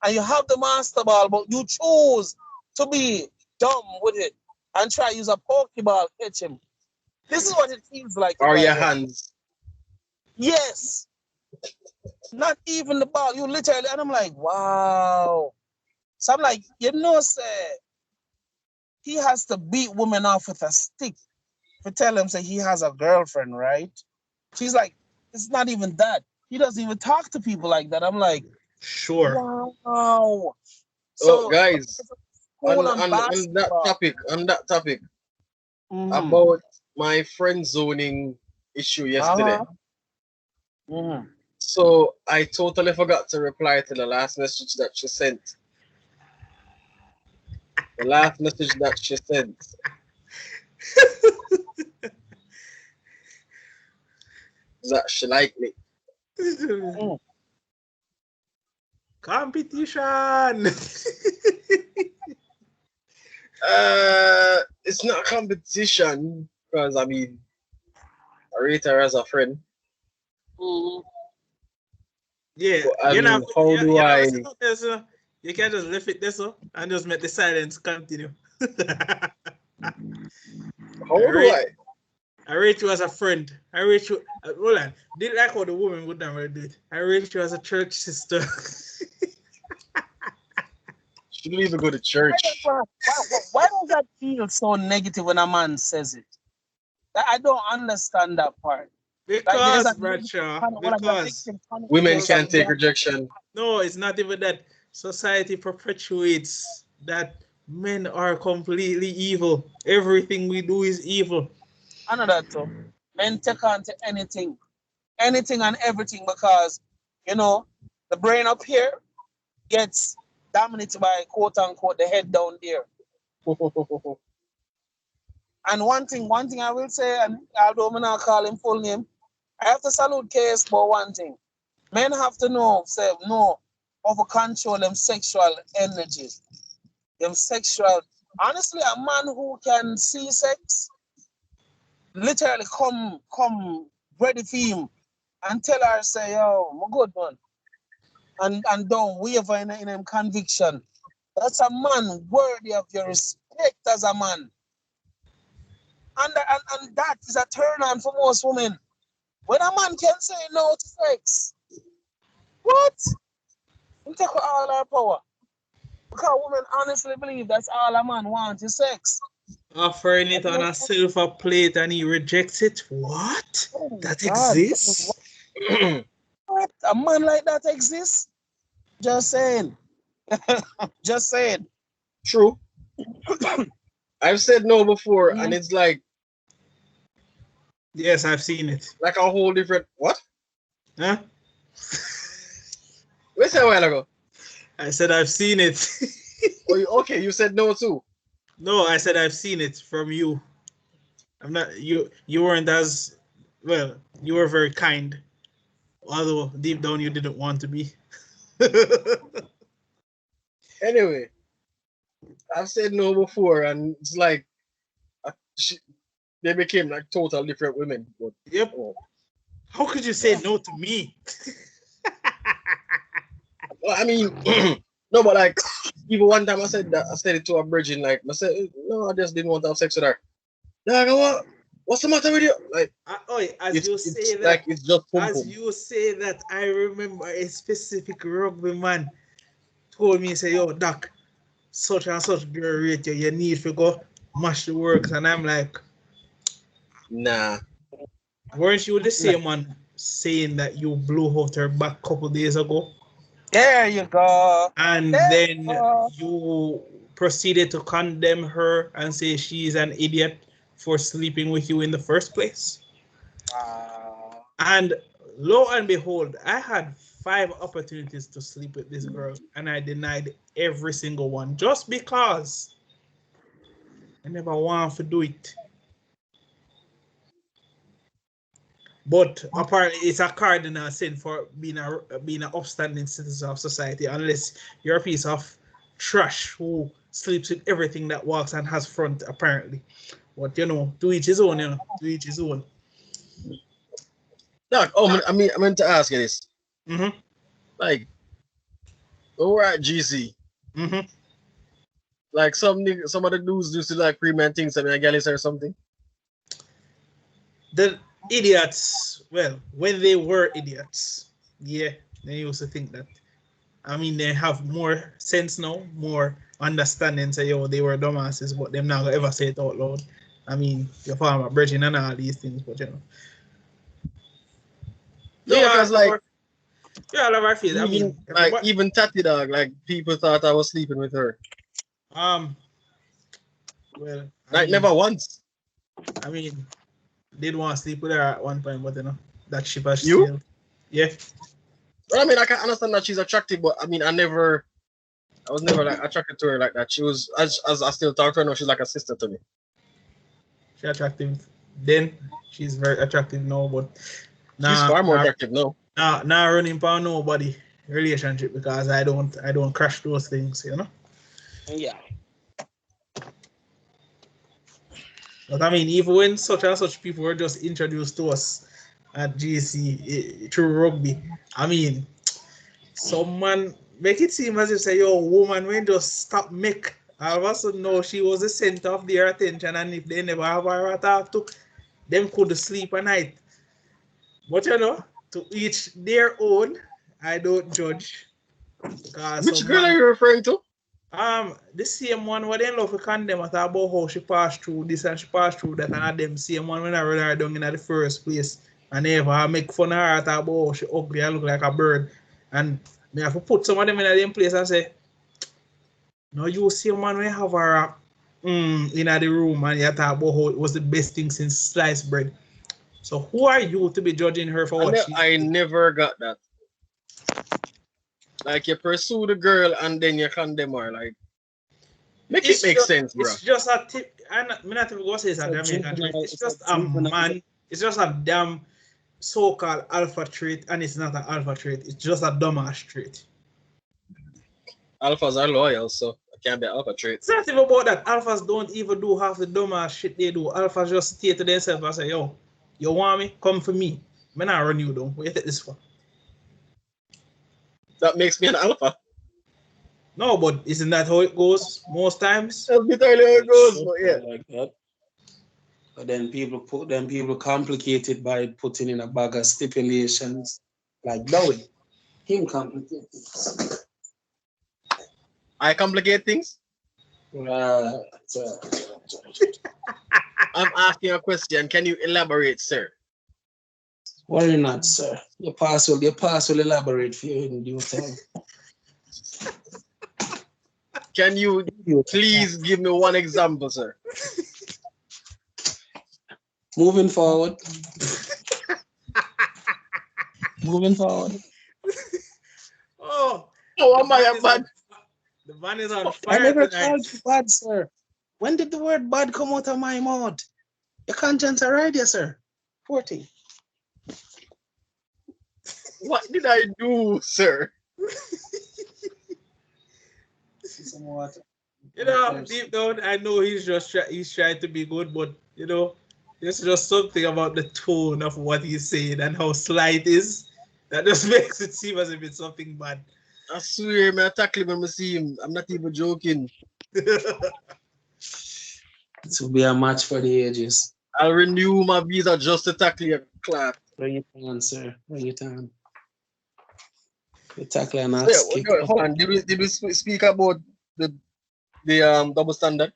and you have the Master Ball, but you choose to be dumb with it and try to use a Pokeball catch him. This is what it feels like if Or I your was. hands. Yes, not even the ball. You literally, and I'm like, wow. So I'm like, say he has to beat women off with a stick to tell him say he has a girlfriend, right? She's like, it's not even that. He doesn't even talk to people like that. I'm like, sure. wow. Oh, So guys, school and on that basketball. topic Mm-hmm. about my friend zoning issue yesterday. Uh-huh. Mm-hmm. So I totally forgot to reply to the last message that she sent. The last message that she sent is that she liked me. Mm. Competition. It's not competition because I mean I rate her as a friend. Mm-hmm. Yeah, But I you're mean, not. how do You're not I? messing up this. You can't just lift it this and just make the silence continue. I How do rate, I? I rate you as a friend. I rate you. Hold on. Did like how the woman would never do it. I rate you as a church sister. She don't even go to Why does church. why does that feel so negative when a man says it? I don't understand that part. Like there's a Because, negative Bradshaw, like a because negative Women connotation can't take behind it. rejection. no, it's not even that. Society perpetuates that men are completely evil. Everything we do is evil. I know that too. Men take on to anything and everything because you know the brain up here gets dominated by quote unquote the head down there. And one thing I will say, and although I'm not call him full name, I have to salute KS for one thing. Men have to know over control them sexual energies. Them sexual honestly a man who can see sex literally come ready for him and tell her say, yo, I'm good man. And don't waver in him conviction. That's a man worthy of your respect as a man. And that is a turn on for most women. When a man can say no to sex, what? You take all our power. Because women honestly believe that's all a man wants is sex. Offering it on a silver plate and he rejects it. What? Oh That God. exists? What? A man like that exists? Just saying. Just saying. True. I've said no before, and Mhm. it's like Yes, I've seen it. a whole different what? Huh? We said a while ago. I said I've seen it. Oh, okay, you said no too. No, I said I've seen it from you. I'm not you. You weren't as well. You were very kind, although deep down you didn't want to be. Anyway, I've said no before, and it's like uh, she, they became like total different women. But Yep. oh. How could you say no to me? Well, I mean, no, but like even one time I said that I said it to a virgin, like I said, no, I just didn't want to have sex with her. Like what? What's the matter with you? Like, it's like it's just pum as pum. you say that, I remember a specific rugby man told me, say, yo, Doc, such and such girl rate you, you need to go mash the works. And I'm like, Nah. weren't you the same one saying that you blew out her back a couple days ago? There you go. And There then you go. you proceeded to condemn her and say she's an idiot for sleeping with you in the first place. Wow. And lo and behold, I had 5 opportunities to sleep with this girl, and I denied every single one just because I never wanted to do it. But apparently, it's a cardinal sin for being an upstanding citizen of society, unless you're a piece of trash who sleeps with everything that walks and has front, apparently. But to each his own, to each his own. Doc, I meant to ask you this. Mm-hmm. Like, when we're at GC, Mm-hmm. like some of the dudes used to like pre-man things, I mean, I guess or something. The idiots, well, when they were idiots, yeah, they used to think that. I mean, they have more sense now, more understanding. Say, yo, they were dumbasses, but them not gonna ever say it out loud. I mean, your farmer, bridging and all these things, but Yeah, because like yeah, I love our face. I even mean, like even Tati dog, like people thought I was sleeping with her. Well, Like never once. I mean, did want to sleep with her at one point, but that ship has You? sailed. Yeah. Well, I mean, I can understand that she's attractive, but I mean, I was never like attracted to her like that. She was, as I still talk to her now, she's like a sister to me. She's attractive then. She's very attractive now, but She's far more attractive now. Nah, running for nobody relationship because I don't crash those things, Yeah. But I mean, even when such and such people were just introduced to us at GC through rugby, I mean, someone make it seem as if say, yo, woman, when just stop make. All of a sudden, no, she was the center of their attention, and if they never have her to talk to, them could sleep at night. But to each their own. I don't judge. Which girl are you referring to? The same one where they love to condemn at about how she passed through this and she passed through that, and them same one when I read her down in the first place, and they ever make fun of her at about how she ugly and look like a bird, and me have to put some of them in a them place and say, no, you see man when have her in the room and you talk about how it was the best thing since sliced bread. So who are you to be judging her for what I never got that. Like you pursue the girl and then you condemn her. Like make sense, bro. It's just a tip. I'm not even gonna say it's a Jamaican trait. It's just a man. It's just a damn so-called alpha trait, and it's not an alpha trait. It's just a dumbass trait. Alphas are loyal, so it can't be an alpha trait. It's not even about that. Alphas don't even do half the dumbass shit they do. Alphas just stay to themselves and say, yo, you want me? Come for me. I'm not run you down. Where you take this for? That makes me an alpha. No, but isn't that how it goes most times? That's literally how it goes, but yeah. Like that. But then people complicate it by putting in a bag of stipulations. Like Bowie. Him complicate things. I complicate things? I'm asking a question. Can you elaborate, sir? Worry not, sir. Your pass will elaborate for you in due time. Can you please give me one example, sir? Moving forward. Moving forward. Oh, am I bad? The van is on fire. I never tonight. called you bad, sir. When did the word bad come out of my mouth? Your conscience are right, yes, sir. Poor thing. What did I do, sir? Some water. Deep down, I know he's trying to be good, but there's just something about the tone of what he's saying and how slight it is that just makes it seem as if it's something bad. I swear, man, I tackle him when I see him. I'm not even joking. It will be a match for the ages. I'll renew my visa just to tackle your class. Bring it on, sir. Bring it on. We tackle an So yeah, axe kick. hold on. Did we speak about the double standard?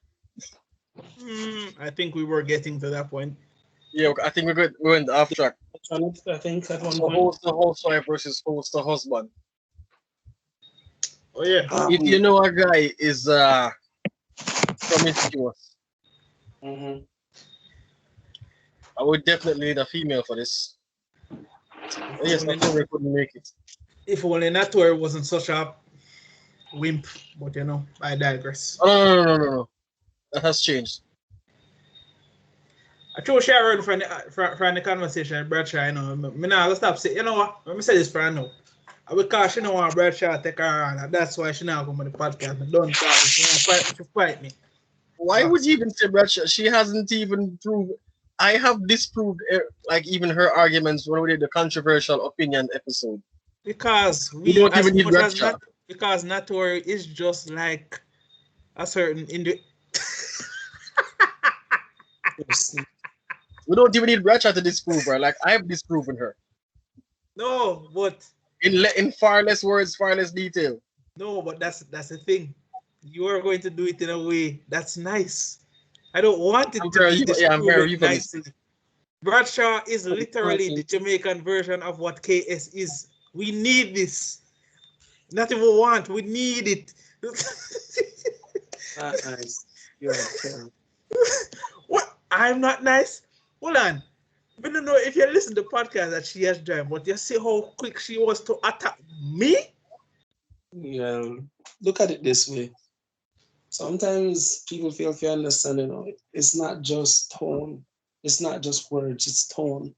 I think we were getting to that point. Yeah, I think we went off track. I think at one So point. host the housewife versus host the husband. Oh yeah. If you know a guy is promiscuous, Mhm. I would definitely need a female for this. Yes, I probably couldn't make it. If only Natur wasn't such a wimp, but you know, I digress. Oh, no. That has changed. I chose Sharon from the conversation, Bradshaw. You know, me now go stop saying. You know what? Let me say this for her now. Because she don't want Bradshaw take her on, and that's why she now come on the podcast. I don't talk. She fight me. Why would you even say Bradshaw? She hasn't even proved. I have disproved like even her arguments when we did the controversial opinion episode. Because We don't even need Bradshaw. Because Natur is just like a certain We don't even need Bradshaw to disprove her. Like I have disproven her. No, but In far less words, far less detail. no, but that's the thing. You are going to do it in a way that's nice. I don't want it to be disproven nicely. Bradshaw is literally the Jamaican version of what KS is. We need this. Not even want, we need it. That's nice. You're terrible. What? I'm not nice? Hold on. I don't know if you listen to the podcast that she has done, but you see how quick she was to attack me? Yeah. Look at it this way. Sometimes people feel if you understand, it's not just tone. It's not just words, it's tone.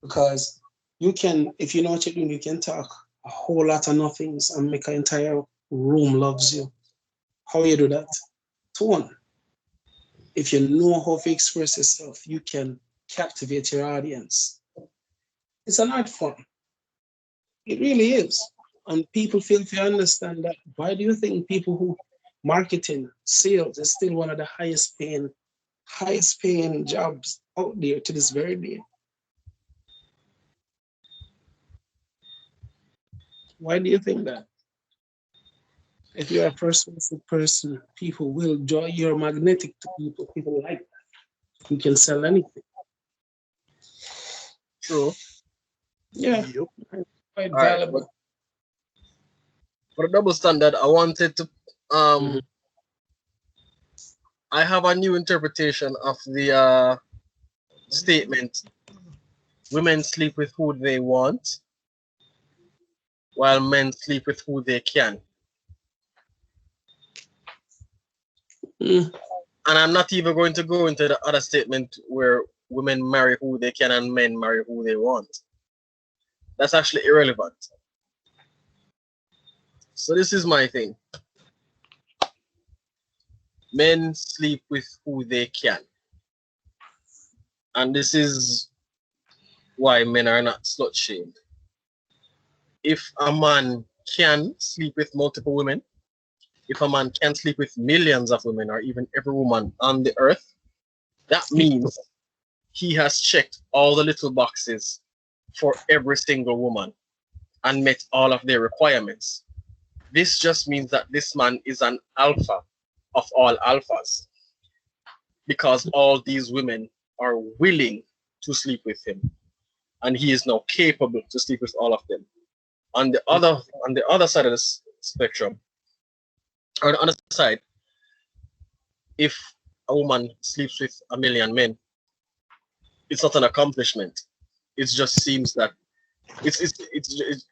Because you can, if you know what you're doing, you can talk a whole lot of nothings and make an entire room loves you. How you do that? Tone. If you know how to express yourself, you can captivate your audience. It's an art form. It really is. And people feel to understand that. Why do you think people who marketing, sales is still one of the highest paying jobs out there to this very day? Why do you think that? If you're a persuasive person, people will join. You're magnetic to people. People like that. You can sell anything. True. Yeah, Yep. quite valuable. For a double standard, I wanted to I have a new interpretation of the statement: women sleep with who they want, while men sleep with who they can. And I'm not even going to go into the other statement where women marry who they can and men marry who they want. That's actually irrelevant. So this is my thing. Men sleep with who they can. And this is why men are not slut shamed. If a man can sleep with multiple women, if a man can sleep with millions of women or even every woman on the earth, that means he has checked all the little boxes for every single woman and met all of their requirements. This just means that this man is an alpha of all alphas because all these women are willing to sleep with him and he is now capable to sleep with all of them. On the other side of the spectrum, or the other side, if a woman sleeps with a million men, it's not an accomplishment. It just seems that it's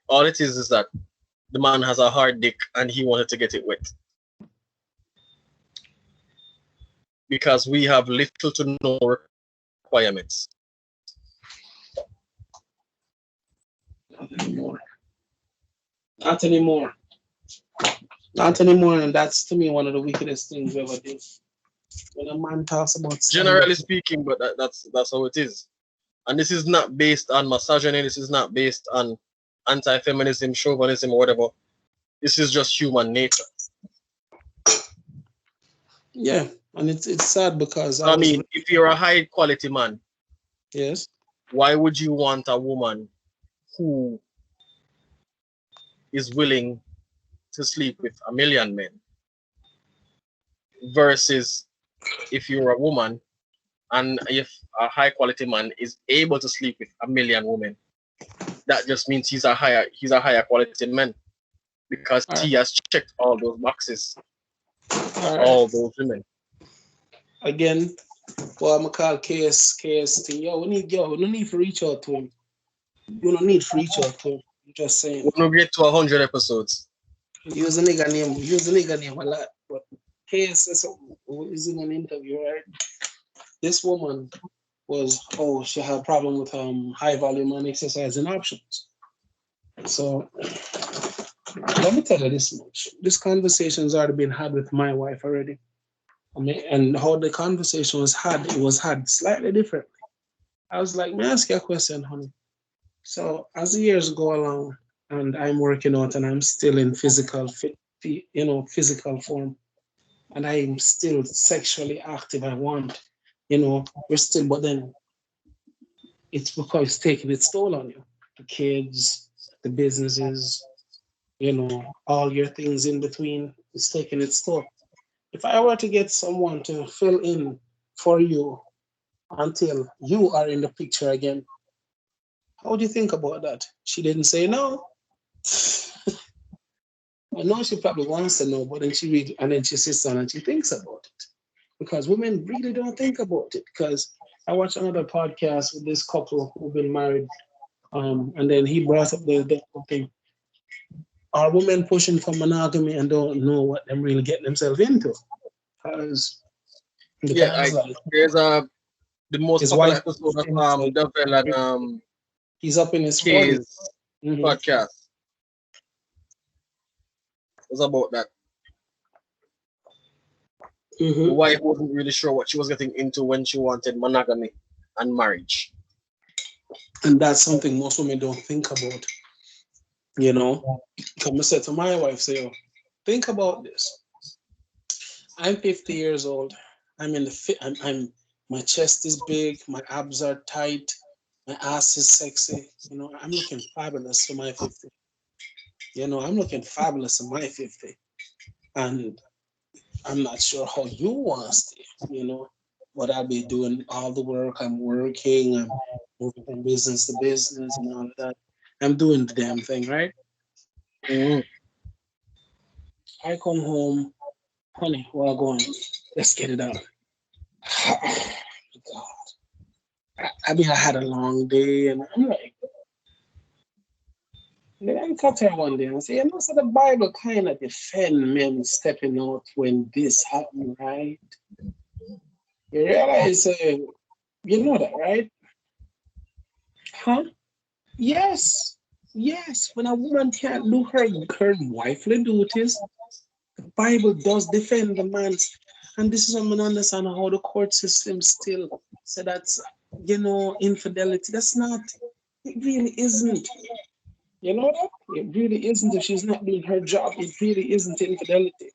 all it is that the man has a hard dick and he wanted to get it wet. Because we have little to no requirements. Not anymore. Not anymore. Not anymore. And that's to me one of the wickedest things we ever do. When a man talks about generally speaking, but that's how it is. And this is not based on misogyny, this is not based on anti-feminism, chauvinism, or whatever. This is just human nature. Yeah, and it's sad because I mean, if you're a high quality man, Yes. Why would you want a woman who is willing to sleep with a million men versus if you're a woman and if a high quality man is able to sleep with a million women, that just means he's a higher quality man because All he right. has checked all those boxes for All right. all those women. Again, well, I'm gonna call KST. Yo, we don't need to reach out to him. You don't need to reach out to him. I'm just saying. We're gonna get to 100 episodes. Use the nigga name a lot. But KS is in an interview, right? This woman she had a problem with high volume and exercising options. So let me tell you this much. This conversation's already been had with my wife already. I mean, and how the conversation it was had slightly differently. I was like, may I ask you a question, honey? So as the years go along and I'm working out and I'm still in physical form, and I'm still sexually active, I want, we're still, but then it's because it's taking its toll on you. The kids, the businesses, all your things in between, it's taking its toll. If I were to get someone to fill in for you until you are in the picture again, how do you think about that? She didn't say no. I know she probably wants to know, but then and then she sits down and she thinks about it. Because women really don't think about it. Because I watched another podcast with this couple who've been married, and then he brought up the whole thing. Are women pushing for monogamy and don't know what them really getting themselves into? Because Yeah, like there's the most his popular wife, episode of Devil and he's up in his 40s. K's Mm-hmm. podcast was about that. The Mm-hmm. wife wasn't really sure what she was getting into when she wanted monogamy and marriage. And that's something most women don't think about. Come I said to my wife, say, think about this. I'm 50 years old. I'm in the fit. My chest is big. My abs are tight. My ass is sexy. I'm looking fabulous for my 50. I'm looking fabulous in my 50. And I'm not sure how you want to stay, but I'll be doing all the work. I'm working. I'm moving from business to business and all of that. I'm doing the damn thing, right? Mm-hmm. I come home, honey, we're going. Let's get it on. God. I had a long day, and I'm like, then I cut her one day and say, so the Bible kind of defend men stepping out when this happened, right? You realize, you know that, right? Huh? Yes. Yes. When a woman can't do her wifely duties, the Bible does defend the man's. And this is what I understand how the court system still say that's, infidelity. That's not, it really isn't. You know that? It really isn't. If she's not doing her job, it really isn't infidelity.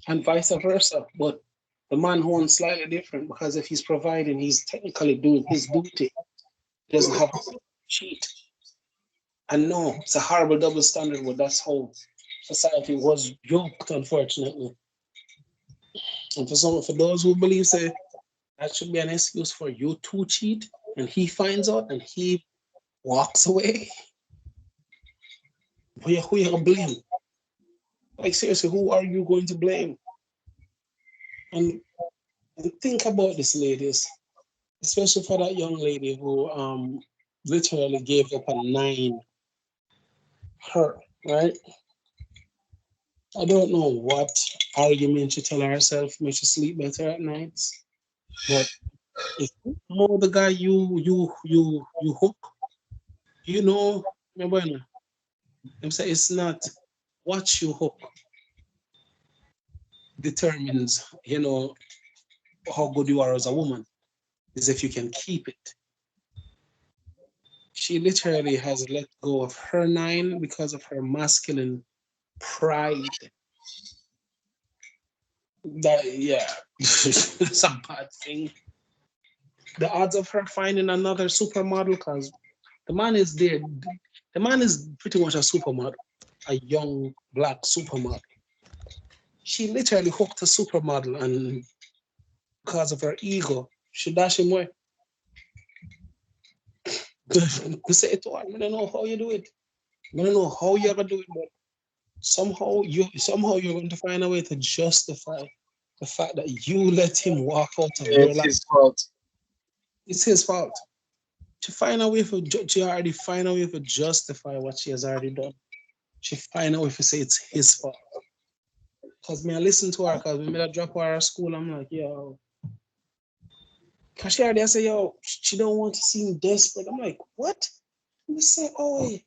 And vice versa. But the man who's slightly different because if he's providing, he's technically doing his duty. He doesn't have to cheat. And no, it's a horrible double standard, but that's how society was yoked, unfortunately. And for those who believe say that should be an excuse for you to cheat, and he finds out and he walks away, who you gonna blame? Like seriously, who are you going to blame? And think about this, ladies, especially for that young lady who literally gave up a 9. Her, right? I don't know what argument she tell herself makes she sleep better at nights, but if you know the guy you hook, you know, remember, I'm saying it's not what you hook determines, how good you are as a woman, is if you can keep it. She literally has let go of her 9 because of her masculine pride. That, yeah, it's a bad thing. the odds of her finding another supermodel, because the man is there. The man is pretty much a supermodel, a young black supermodel. She literally hooked a supermodel, and because of her ego, she dash him away. We say it to her, I don't know how you do it. I don't know how you're gonna do it, but somehow you're going to find a way to justify the fact that you let him walk out of your It's life. his fault. It's his fault. To find a way for she already find a way to justify what she has already done. She find a way to say it's his fault. Cause me, I listen to her because when I drop her at school, I'm like, yo. Cause she already say, yo, she don't want to seem desperate. I'm like, what? You say, oh,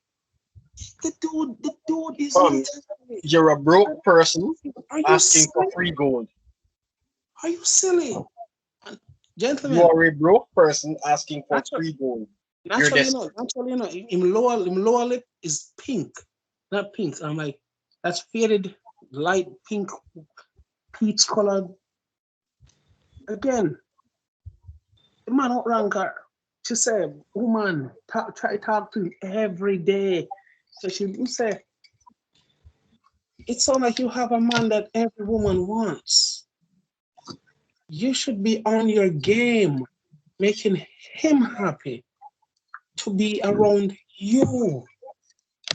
the dude is Fam, literally. you're a broke person Are you asking for silly? free gold. Are you silly? And You gentlemen, are a broke person asking for naturally, free gold. You're naturally, desperate. him lower lip is pink, not pink. I'm like, that's faded light pink, peach colored. Again, the man out rank her. She said, woman, try to talk to him every day. So she would say, it sounds like you have a man that every woman wants. You should be on your game, making him happy to be around you.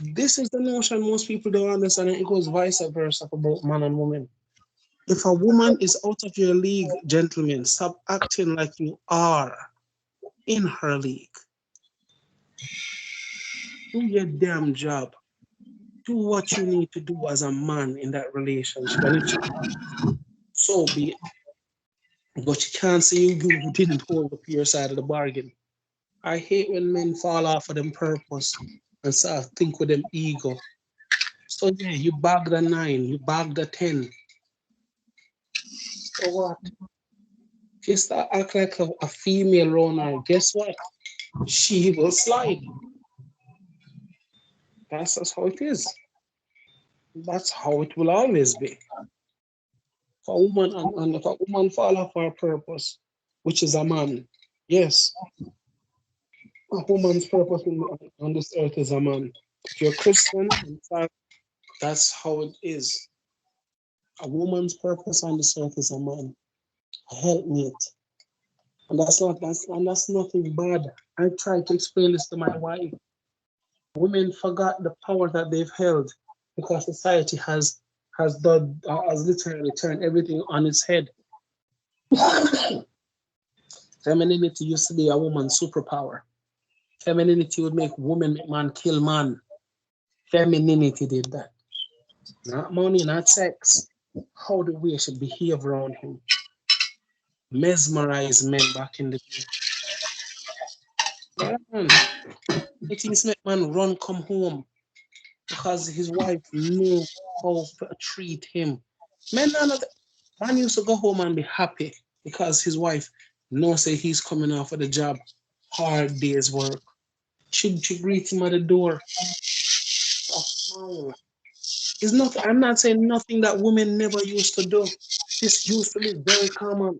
This is the notion most people don't understand, and it goes vice versa for both man and woman. If a woman is out of your league, gentlemen, stop acting like you are in her league. Do your damn job. Do what you need to do as a man in that relationship. And if she, so be it. But you can't say you didn't hold up your side of the bargain. I hate when men fall off of them purpose and start think with them ego. So yeah, you bagged a 9, you bagged a 10. So what? If you start act like a female runner, guess what? She will slide. That's just how it is. That's how it will always be. For a woman and if a woman fall off her purpose, which is a man, yes, a woman's purpose on this earth is a man. If you're Christian, in fact, that's how it is. A woman's purpose on this earth is a man. A helpmate. And that's nothing bad. I try to explain this to my wife. Women forgot the power that they've held because society has literally turned everything on its head. Femininity used to be a woman's superpower. Femininity would make woman make man kill man. Femininity did that. Not money, not sex. How the way should behave around him. Mesmerize men back in the day. Yeah, man. The things make man run come home because his wife knew how to treat him. Men, man used to go home and be happy because his wife knows say he's coming off of the job, hard day's work. She greet him at the door. A smile. It's not. I'm not saying nothing that women never used to do. This used to be very common.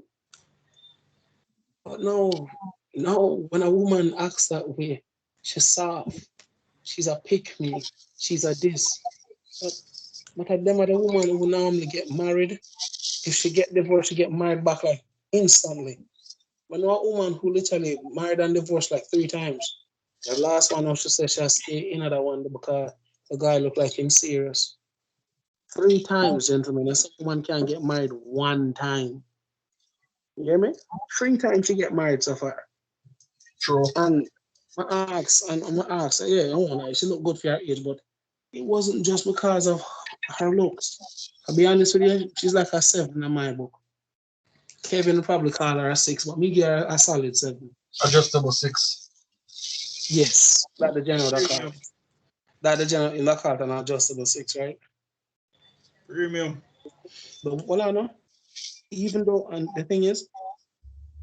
But no, no. When a woman acts that way, she's soft. She's a pick me. She's a this. But but at them are the woman who normally get married. If she get divorced, she get married back like instantly. But no woman who literally married and divorced like 3 times. The last one, I should say, she'll stay in another one because the guy looked like him serious. 3 times, gentlemen. And some woman can get married 1 time. You hear me? 3 times she get married so far. True. And I'm ask, yeah, I want to. She look good for her age, but it wasn't just because of her looks. I'll be honest with you, she's like a 7 in my book. Kevin will probably call her a 6, but me give her a solid 7. Adjustable 6. Yes, that the general that call. That the general in that call an adjustable 6, right? Premium. But well, I know, even though, and the thing is,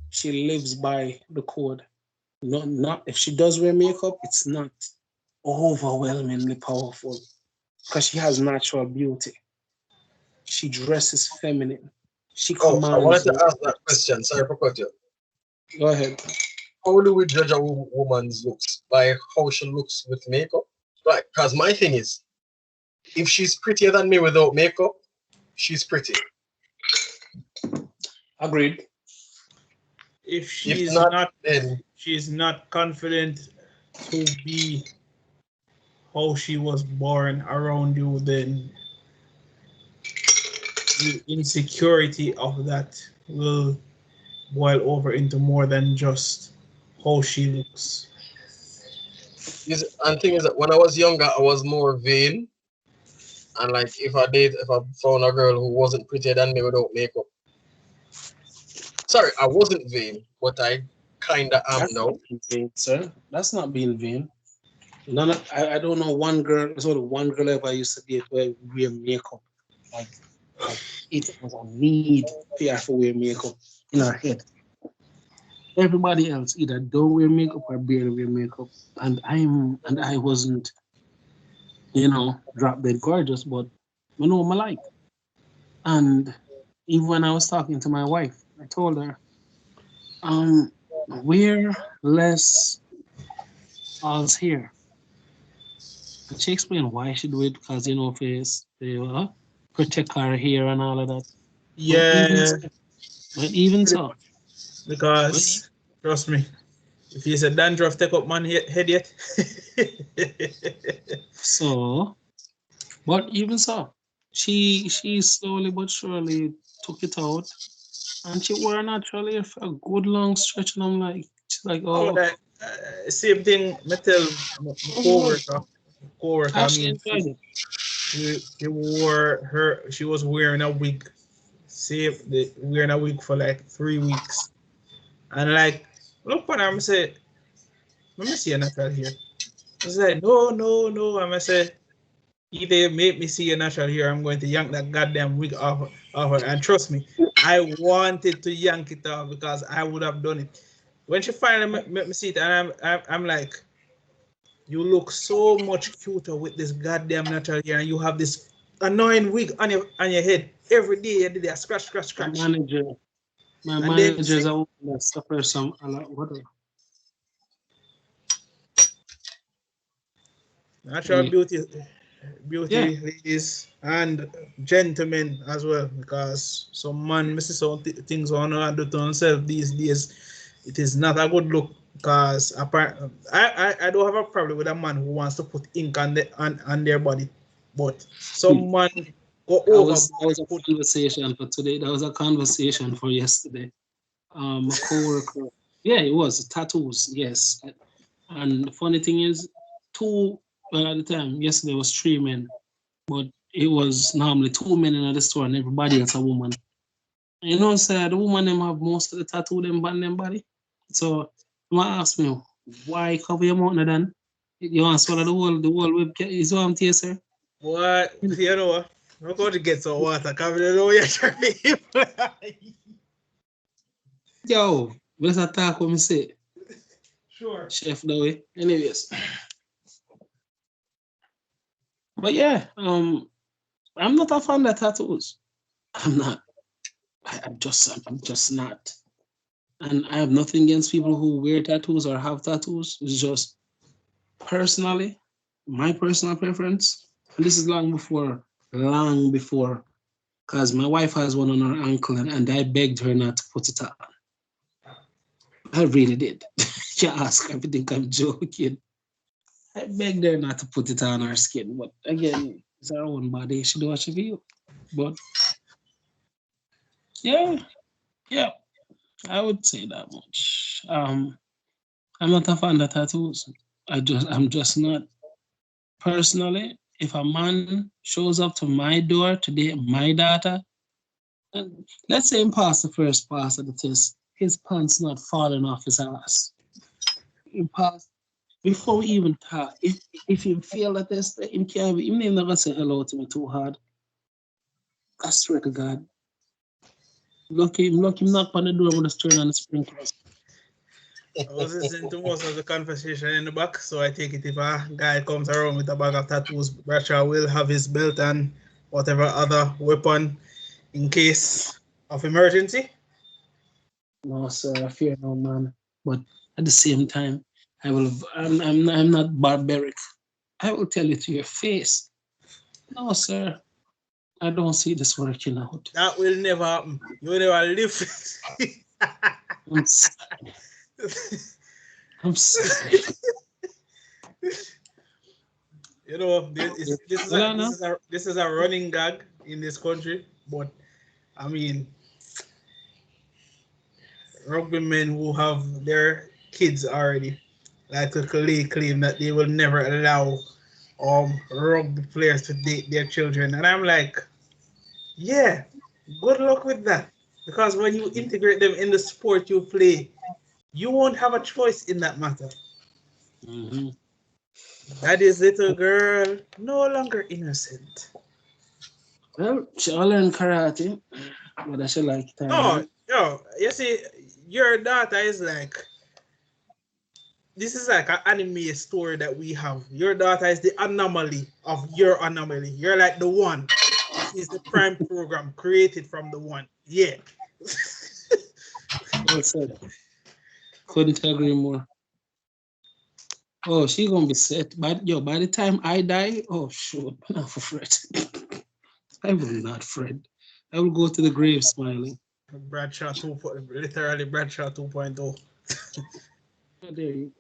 she lives by the code. Not if she does wear makeup, it's not overwhelmingly powerful because she has natural beauty. She dresses feminine. She Oh, I commands wanted to the ask that space. question. Sorry for cut you. Go ahead. How do we judge a woman's looks? By how she looks with makeup? Like, because my thing is, if she's prettier than me without makeup, she's pretty. Agreed. If If not, then she's not confident to be how she was born around you, then the insecurity of that will boil over into more than just how she looks. and thing is that when I was younger, I was more vain. And like, if I found a girl who wasn't prettier than me without makeup, sorry, I wasn't vain, but I kinda am That's not now. being vain, sir. That's not being vain. I don't know one girl. There's only one girl ever I used to date where wear makeup. Like, like it was a need for her to wear makeup in her head. Everybody else either don't wear makeup or barely wear makeup. And I wasn't, drop dead gorgeous, but I know my like. And even when I was talking to my wife, I told her, um, wear less all's here. And she explained why she do it because face they protect her hair and all of that. But even Yeah, so, but even pretty so, much. but Because trust me, if you said dandruff take up man head yet. so but even so, she slowly but surely took it out, and she wore naturally for a good long stretch, and I'm like, she's like, Oh, oh, that same thing. Me tell my mhm. coworker. How I she mean, enjoyed it. she wore her. She was wearing a wig. Wearing a wig for like 3 weeks, and like look when I'm say, let me see a natural here. I was like, no, no, no. I'm say, either you make me see a natural here, I'm going to yank that goddamn wig off her. And trust me, I wanted to yank it off because I would have done it. When she finally made me see it, and I'm like, you look so much cuter with this goddamn natural hair, and you have this annoying wig on your head every day. You did that scratch, scratch, My scratch, manager, my and then manager is a woman that suffers some a lot. What? natural Any? Yeah, beauty, ladies and gentlemen as well, because some man misses some things on to do to himself these days. It is not a good look because I don't have a problem with a man who wants to put ink on their body, but some man go that overboard was and a put. conversation for today. That was a conversation for yesterday. A coworker. Yeah, it was tattoos. Yes, and the funny thing is, two. Well, at the time, yesterday was three men, but it was normally two men in the store and everybody else a woman. The woman them have most of the tattoo them on them body. So, you ask me why cover your mouth then? You want to swallow the whole webcam? Is what I'm telling you, sir. What, you know what? I'm going to get some water. Come here, know you're trying to imply. Yo, let's attack what me say. Sure. Chef that way. Anyways, but yeah, I'm not a fan of tattoos. I'm not. I'm just not. And I have nothing against people who wear tattoos or have tattoos. It's just personally, my personal preference. And this is long before, because my wife has one on her ankle, and I begged her not to put it on. I really did. She asked if I think I'm joking. I begged her not to put it on her skin, but again, it's her own body. She do what she feel. But yeah, yeah, I would say that much. I'm not a fan of tattoos. I'm just not. Personally, if a man shows up to my door to date my daughter, and let's say him pass the first pass of the test, his pants not falling off his ass. He pass before we even talk. If he fail the test, him can't be, him not gonna say hello to me too hard. I swear to God. Lucky him knock on the door with a turn on the sprinklers. I was listening to most of the conversation in the back, so I take it if a guy comes around with a bag of tattoos, Bradshaw will have his belt and whatever other weapon in case of emergency. No, sir, I fear no man. But at the same time, I will. I'm not barbaric. I will tell you to your face. No, sir, I don't see this working out. That will never happen. You will never live. I'm sorry. I'm sorry. You know, this is Well, a I know. this is a running gag in this country. But I mean, rugby men who have their kids already like to claim that they will never allow rugby players to date their children, and I'm like, yeah, good luck with that. Because when you integrate them in the sport you play, you won't have a choice in that matter. Mm-hmm. Daddy's little girl no longer innocent. Well, she all learn karate, but I should like No, Thailand. no, you see, your daughter is like this is like an anime story that we have. Your daughter is the anomaly of your anomaly. You're like the one. She's the prime program created from the one. Yeah. Well said. Couldn't agree more. Oh, she gonna be set. But yo, by the time I die, oh shoot, I'm not for fret. I will not fret. I will go to the grave smiling. Bradshaw 2, literally Bradshaw 2.0. Oh, there you go.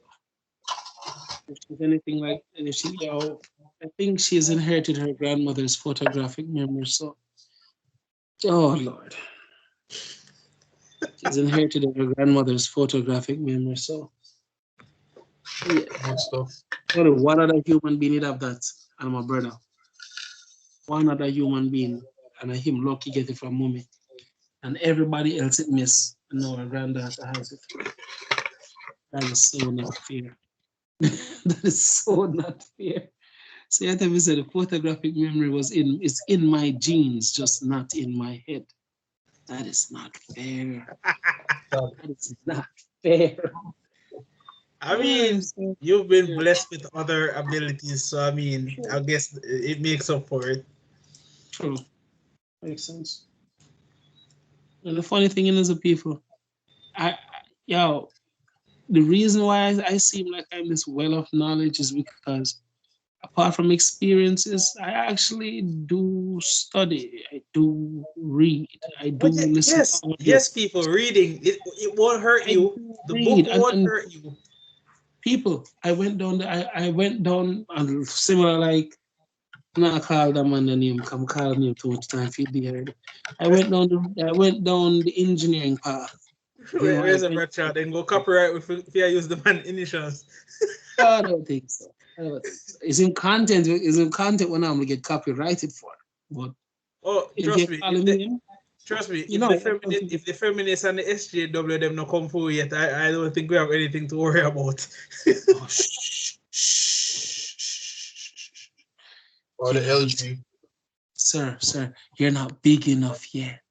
If she's anything like, and if she, yo, I think she's inherited her grandmother's photographic memory. So, oh Lord, she's inherited her grandmother's photographic memory. So, yeah. Good stuff. Well, what other human being would have that? And my brother. One other human being, and him lucky get it from mommy. And everybody else it miss. No, her granddaughter has it. That is so not fair. That is so not fair. See, I tell you, said the photographic memory was in it's in my genes, just not in my head. That is not fair. That is not fair. I Oh, mean, so you've been fair. blessed with other abilities, so I mean, True, I guess it makes up for it. true. Makes sense. And the funny thing is, the people, yo, the reason why I seem like I'm this well of knowledge is because apart from experiences, I actually do study, I do read, I do But listen to yes, audio, yes, people reading it won't hurt I you. do The book read, won't and hurt you. people, I went down and similar like not call the man the name, come call name too much time for the heard. I went down the engineering path. You know, I Where's a went. Bradshaw? Then go copyright if I use the man initials. I don't think so. I don't think so. It's in content. It's in content when I'm gonna get copyrighted for. But Oh, if trust you're me, calling me, trust me, you know, I don't think if the feminists and the SJW them not come forward yet, I don't think we have anything to worry about. oh, shh, shh, shh. Or the You're not, LG. sir, you're not big enough yet.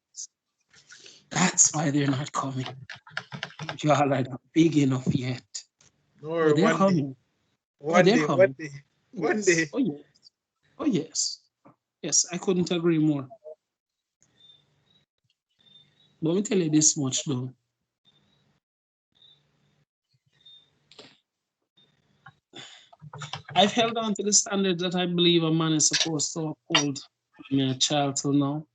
That's why they're not coming. Y'all are not big enough yet. Oh, Or they're one day, coming. Oh, one they're day, one coming. day, one Yes. day. Oh, yes. Oh, yes. Yes, I couldn't agree more. But let me tell you this much, though. I've held on to the standards that I believe a man is supposed to uphold from a child till now.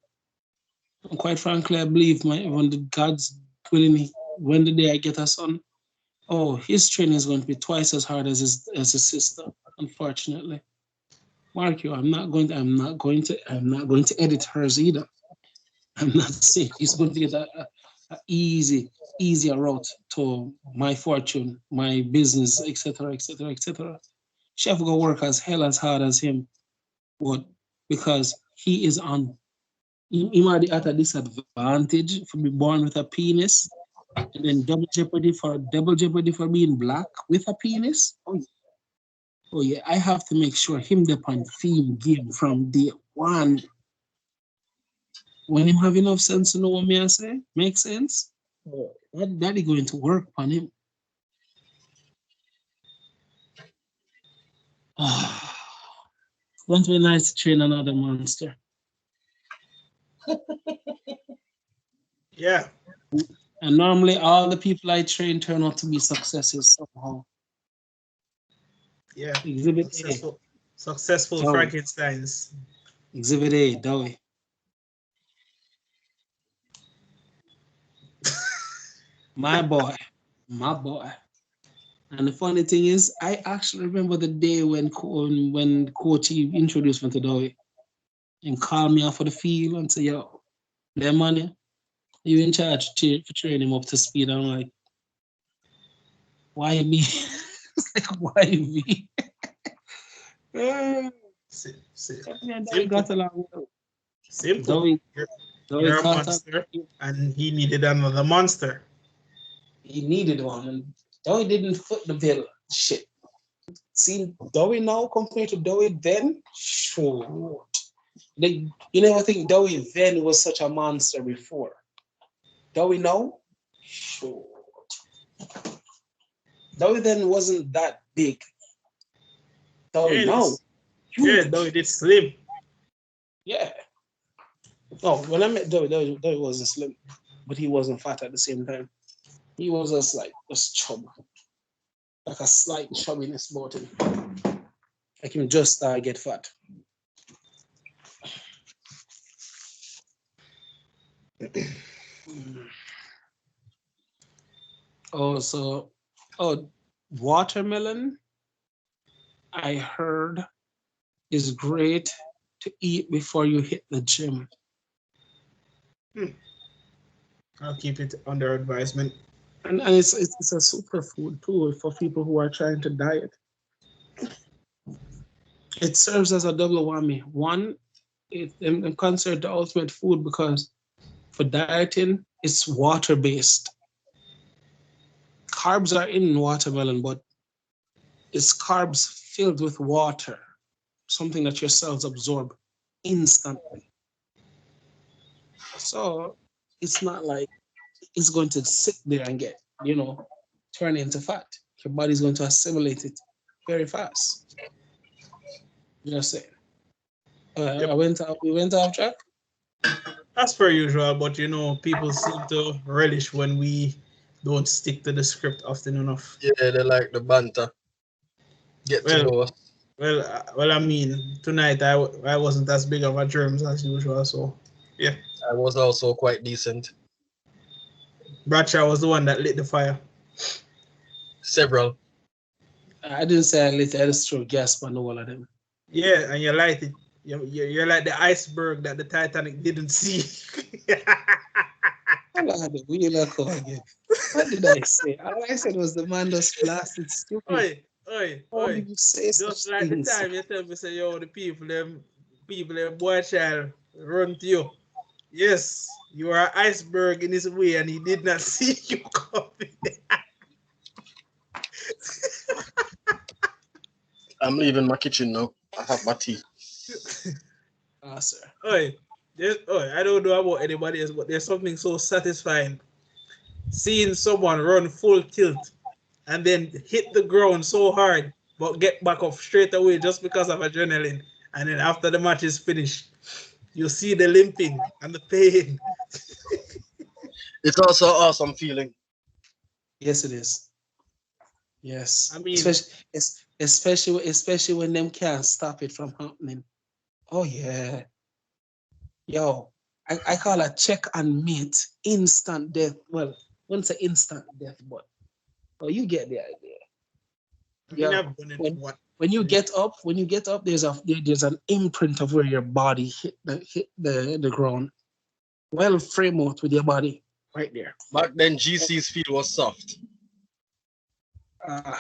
And quite frankly, I believe when the God's willing, when the day I get a son, oh, his training is going to be twice as hard as his sister. Unfortunately, mark you, I'm not going to edit hers either. I'm not saying he's going to get a easier route to my fortune, my business, etc., etc., etc. She have to go work as hell as hard as him, but because he is on, he might be at a disadvantage for being born with a penis, and then double jeopardy for being black with a penis. Oh yeah, I have to make sure him depend theme game from day one. When him have enough sense to know what me I say, make sense. Oh, that daddy going to work on him. Going to be nice to train another monster. Yeah. And normally all the people I train turn out to be successes somehow. Yeah. Exhibit A, Successful Dowie. Frankensteins. Exhibit A, Dowie. My boy. My boy. And the funny thing is, I actually remember the day when coach introduced me to Dowie and called me off of the field and said, yo, that money, you in charge for training him up to speed. I'm like, why me? It's like, why me? Me and Dowie Simple. got along well. Simple. Dowie, Dowie You're a caught up. monster, and he needed another monster. He needed one, and Dowie didn't foot the bill. Shit. See, Dowie now compared to Dowie then, sure. You never think Dowie then was such a monster before. Dowie now, sure. Dowie then wasn't that big. Dowie Yeah, now, though huge. it is slim. Yeah. No, when I met Dowie wasn't slim, but he wasn't fat at the same time. He was just chub, like a slight chubbiness about him. Like him just get fat. Also, watermelon, I heard, is great to eat before you hit the gym. I'll keep it under advisement. And it's a superfood too for people who are trying to diet. It serves as a double whammy. One, I'm considered the ultimate food because for dieting, it's water based. Carbs are in watermelon, but it's carbs filled with water, something that your cells absorb instantly. So it's not like it's going to sit there and get, turn into fat. Your body's going to assimilate it very fast. Just saying. Yep. We went off track. As per usual, but people seem to relish when we don't stick to the script often enough. Yeah, they like the banter. Get to Well, know us. I mean, tonight I wasn't as big of a germs as usual, so yeah. I was also quite decent. Bradshaw was the one that lit the fire. Several. I didn't say I lit. I just threw gas on all of them. Yeah, and you light it. You're like the iceberg that the Titanic didn't see. Hold on, we look again. What did I say? All I said was the man just blasted stupid. Oi, oi, How do oi. you say Just such like the things? time you tell me, say, yo, the people, them boy child, run to you. Yes, you are an iceberg in his way, and he did not see you coming. I'm leaving my kitchen now. I have my tea. Ah, sir. Oi, I don't know about anybody else, but there's something so satisfying seeing someone run full tilt and then hit the ground so hard, but get back up straight away just because of adrenaline. And then after the match is finished, you see the limping and the pain. It's also an awesome feeling. Yes, it is. Yes, I mean, especially when them can't stop it from happening. Oh yeah, yo, I call a check and mate instant death. Well, I wouldn't say instant death, but you get the idea. Yo, I've done it when what? when you get up, there's an imprint of where your body hit the ground. Well, frame out with your body right there. Back then, GC's feel was soft. Ah,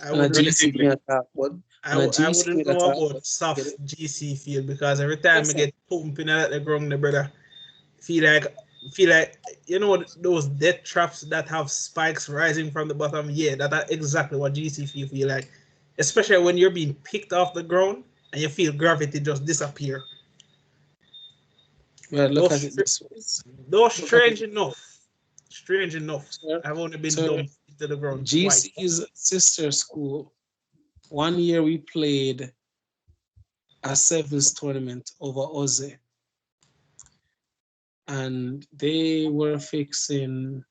I and a wouldn't GC me Relatively. attack, but and a I GC me wouldn't know attack, about but get soft it? GC feel because every time I Listen, get pumping at the ground, the brother feel like those death traps that have spikes rising from the bottom. Yeah, that's exactly what GC feel like, especially when you're being picked off the ground and you feel gravity just disappear. well, look Those at it str- this way. those Look at it, strange enough. sir. I've only been Sir, dumped into the ground twice. GC's sister school. One year we played a sevens tournament over Oze. and they were fixing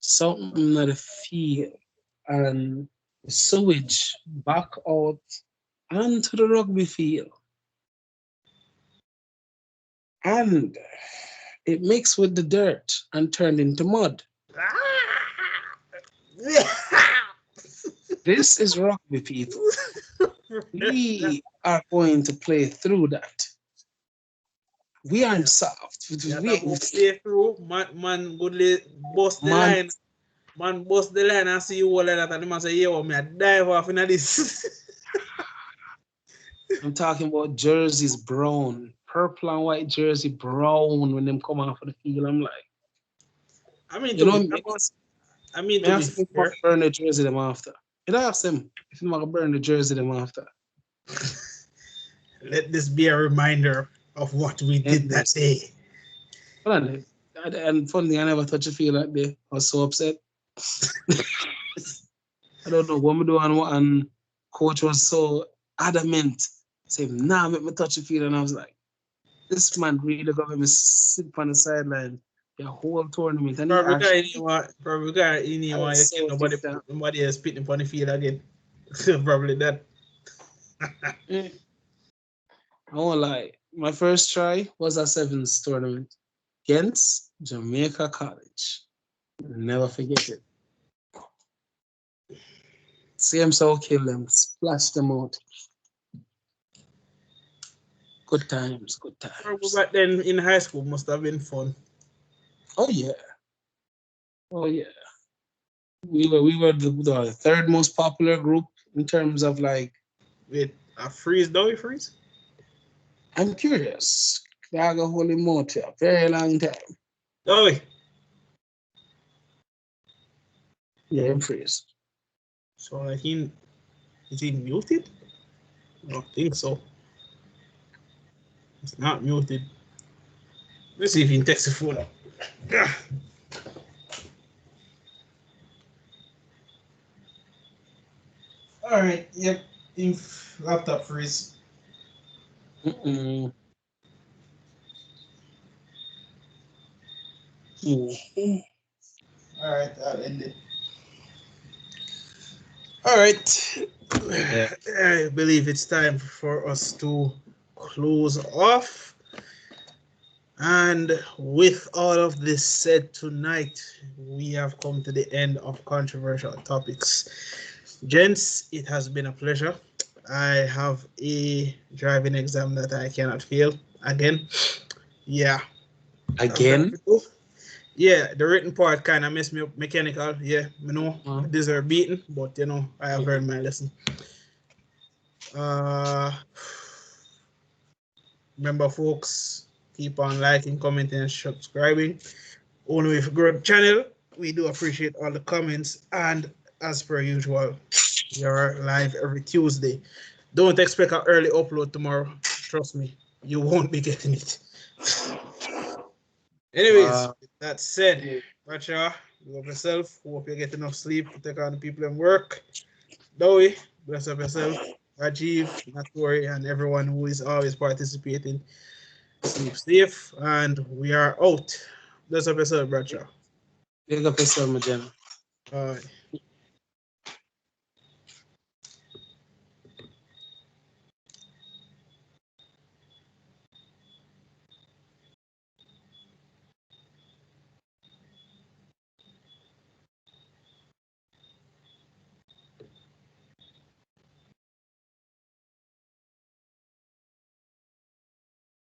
something at the field, and the sewage back out onto the rugby field, and it mixed with the dirt and turned into mud. This is rugby, people. We are going to play through that. We aren't soft. Yeah, that will play through. Man, goodly bust the Man, line. Man, bust the line and see you all like that. And the man say, yo, me, I dive off in this. I'm talking about jerseys brown, purple and white jersey brown when them come off of the field. I'm like, I mean, you to know, be, me I mean, to be have to think about fair, burn the jersey them after. You ask them if you want to burn the jersey them after. let this be a reminder of what we did that day. Hold on, and funny, I never touch a field that day. I was so upset. I don't know what we do, and coach was so adamant, saying, "Nah, make me touch the field," and I was like, "This man really got me sit on the sideline the whole tournament," and he Probably actually got in I you was kill so ticked off. nobody else spitting upon the field again. Probably that. Mm. I won't lie. My first try was a sevens tournament against Jamaica College. Never forget it. See him so kill them, splash them out. Good times, good Probably times. back then in high school must have been fun. Oh yeah, oh yeah. We were the third most popular group in terms of like. With a freeze, do we freeze? I'm curious. Daga holy moly, a very long time. Do we? Yeah, I'm freeze. So like is he muted? I don't think so. It's not muted. Let's see if he can text the phone. All right. Yep. Laptop freeze. Mm-mm. Mhm. All right. I'll end it. All right. Yeah. I believe it's time for us to close off. And with all of this said tonight, we have come to the end of controversial topics. Gents, it has been a pleasure. I have a driving exam that I cannot fail again. Yeah. Again? Yeah, the written part kind of messed me up mechanical. Yeah, you know, I deserve beating, but you know, I have learned my lesson. Uh, remember, folks, keep on liking, commenting, and subscribing. Only if you grow the channel, we do appreciate all the comments. And as per usual, we are live every Tuesday. Don't expect an early upload tomorrow. Trust me, you won't be getting it. Anyways, Wow. with that said, Racha, love yourself. Hope you get enough sleep to take on the people in work. Dowie, bless up yourself. Rajiv, Natori, and everyone who is always participating. Sleep safe, and we are out. Bless up yourself, Racha. Big up yourself, Magena. Bye.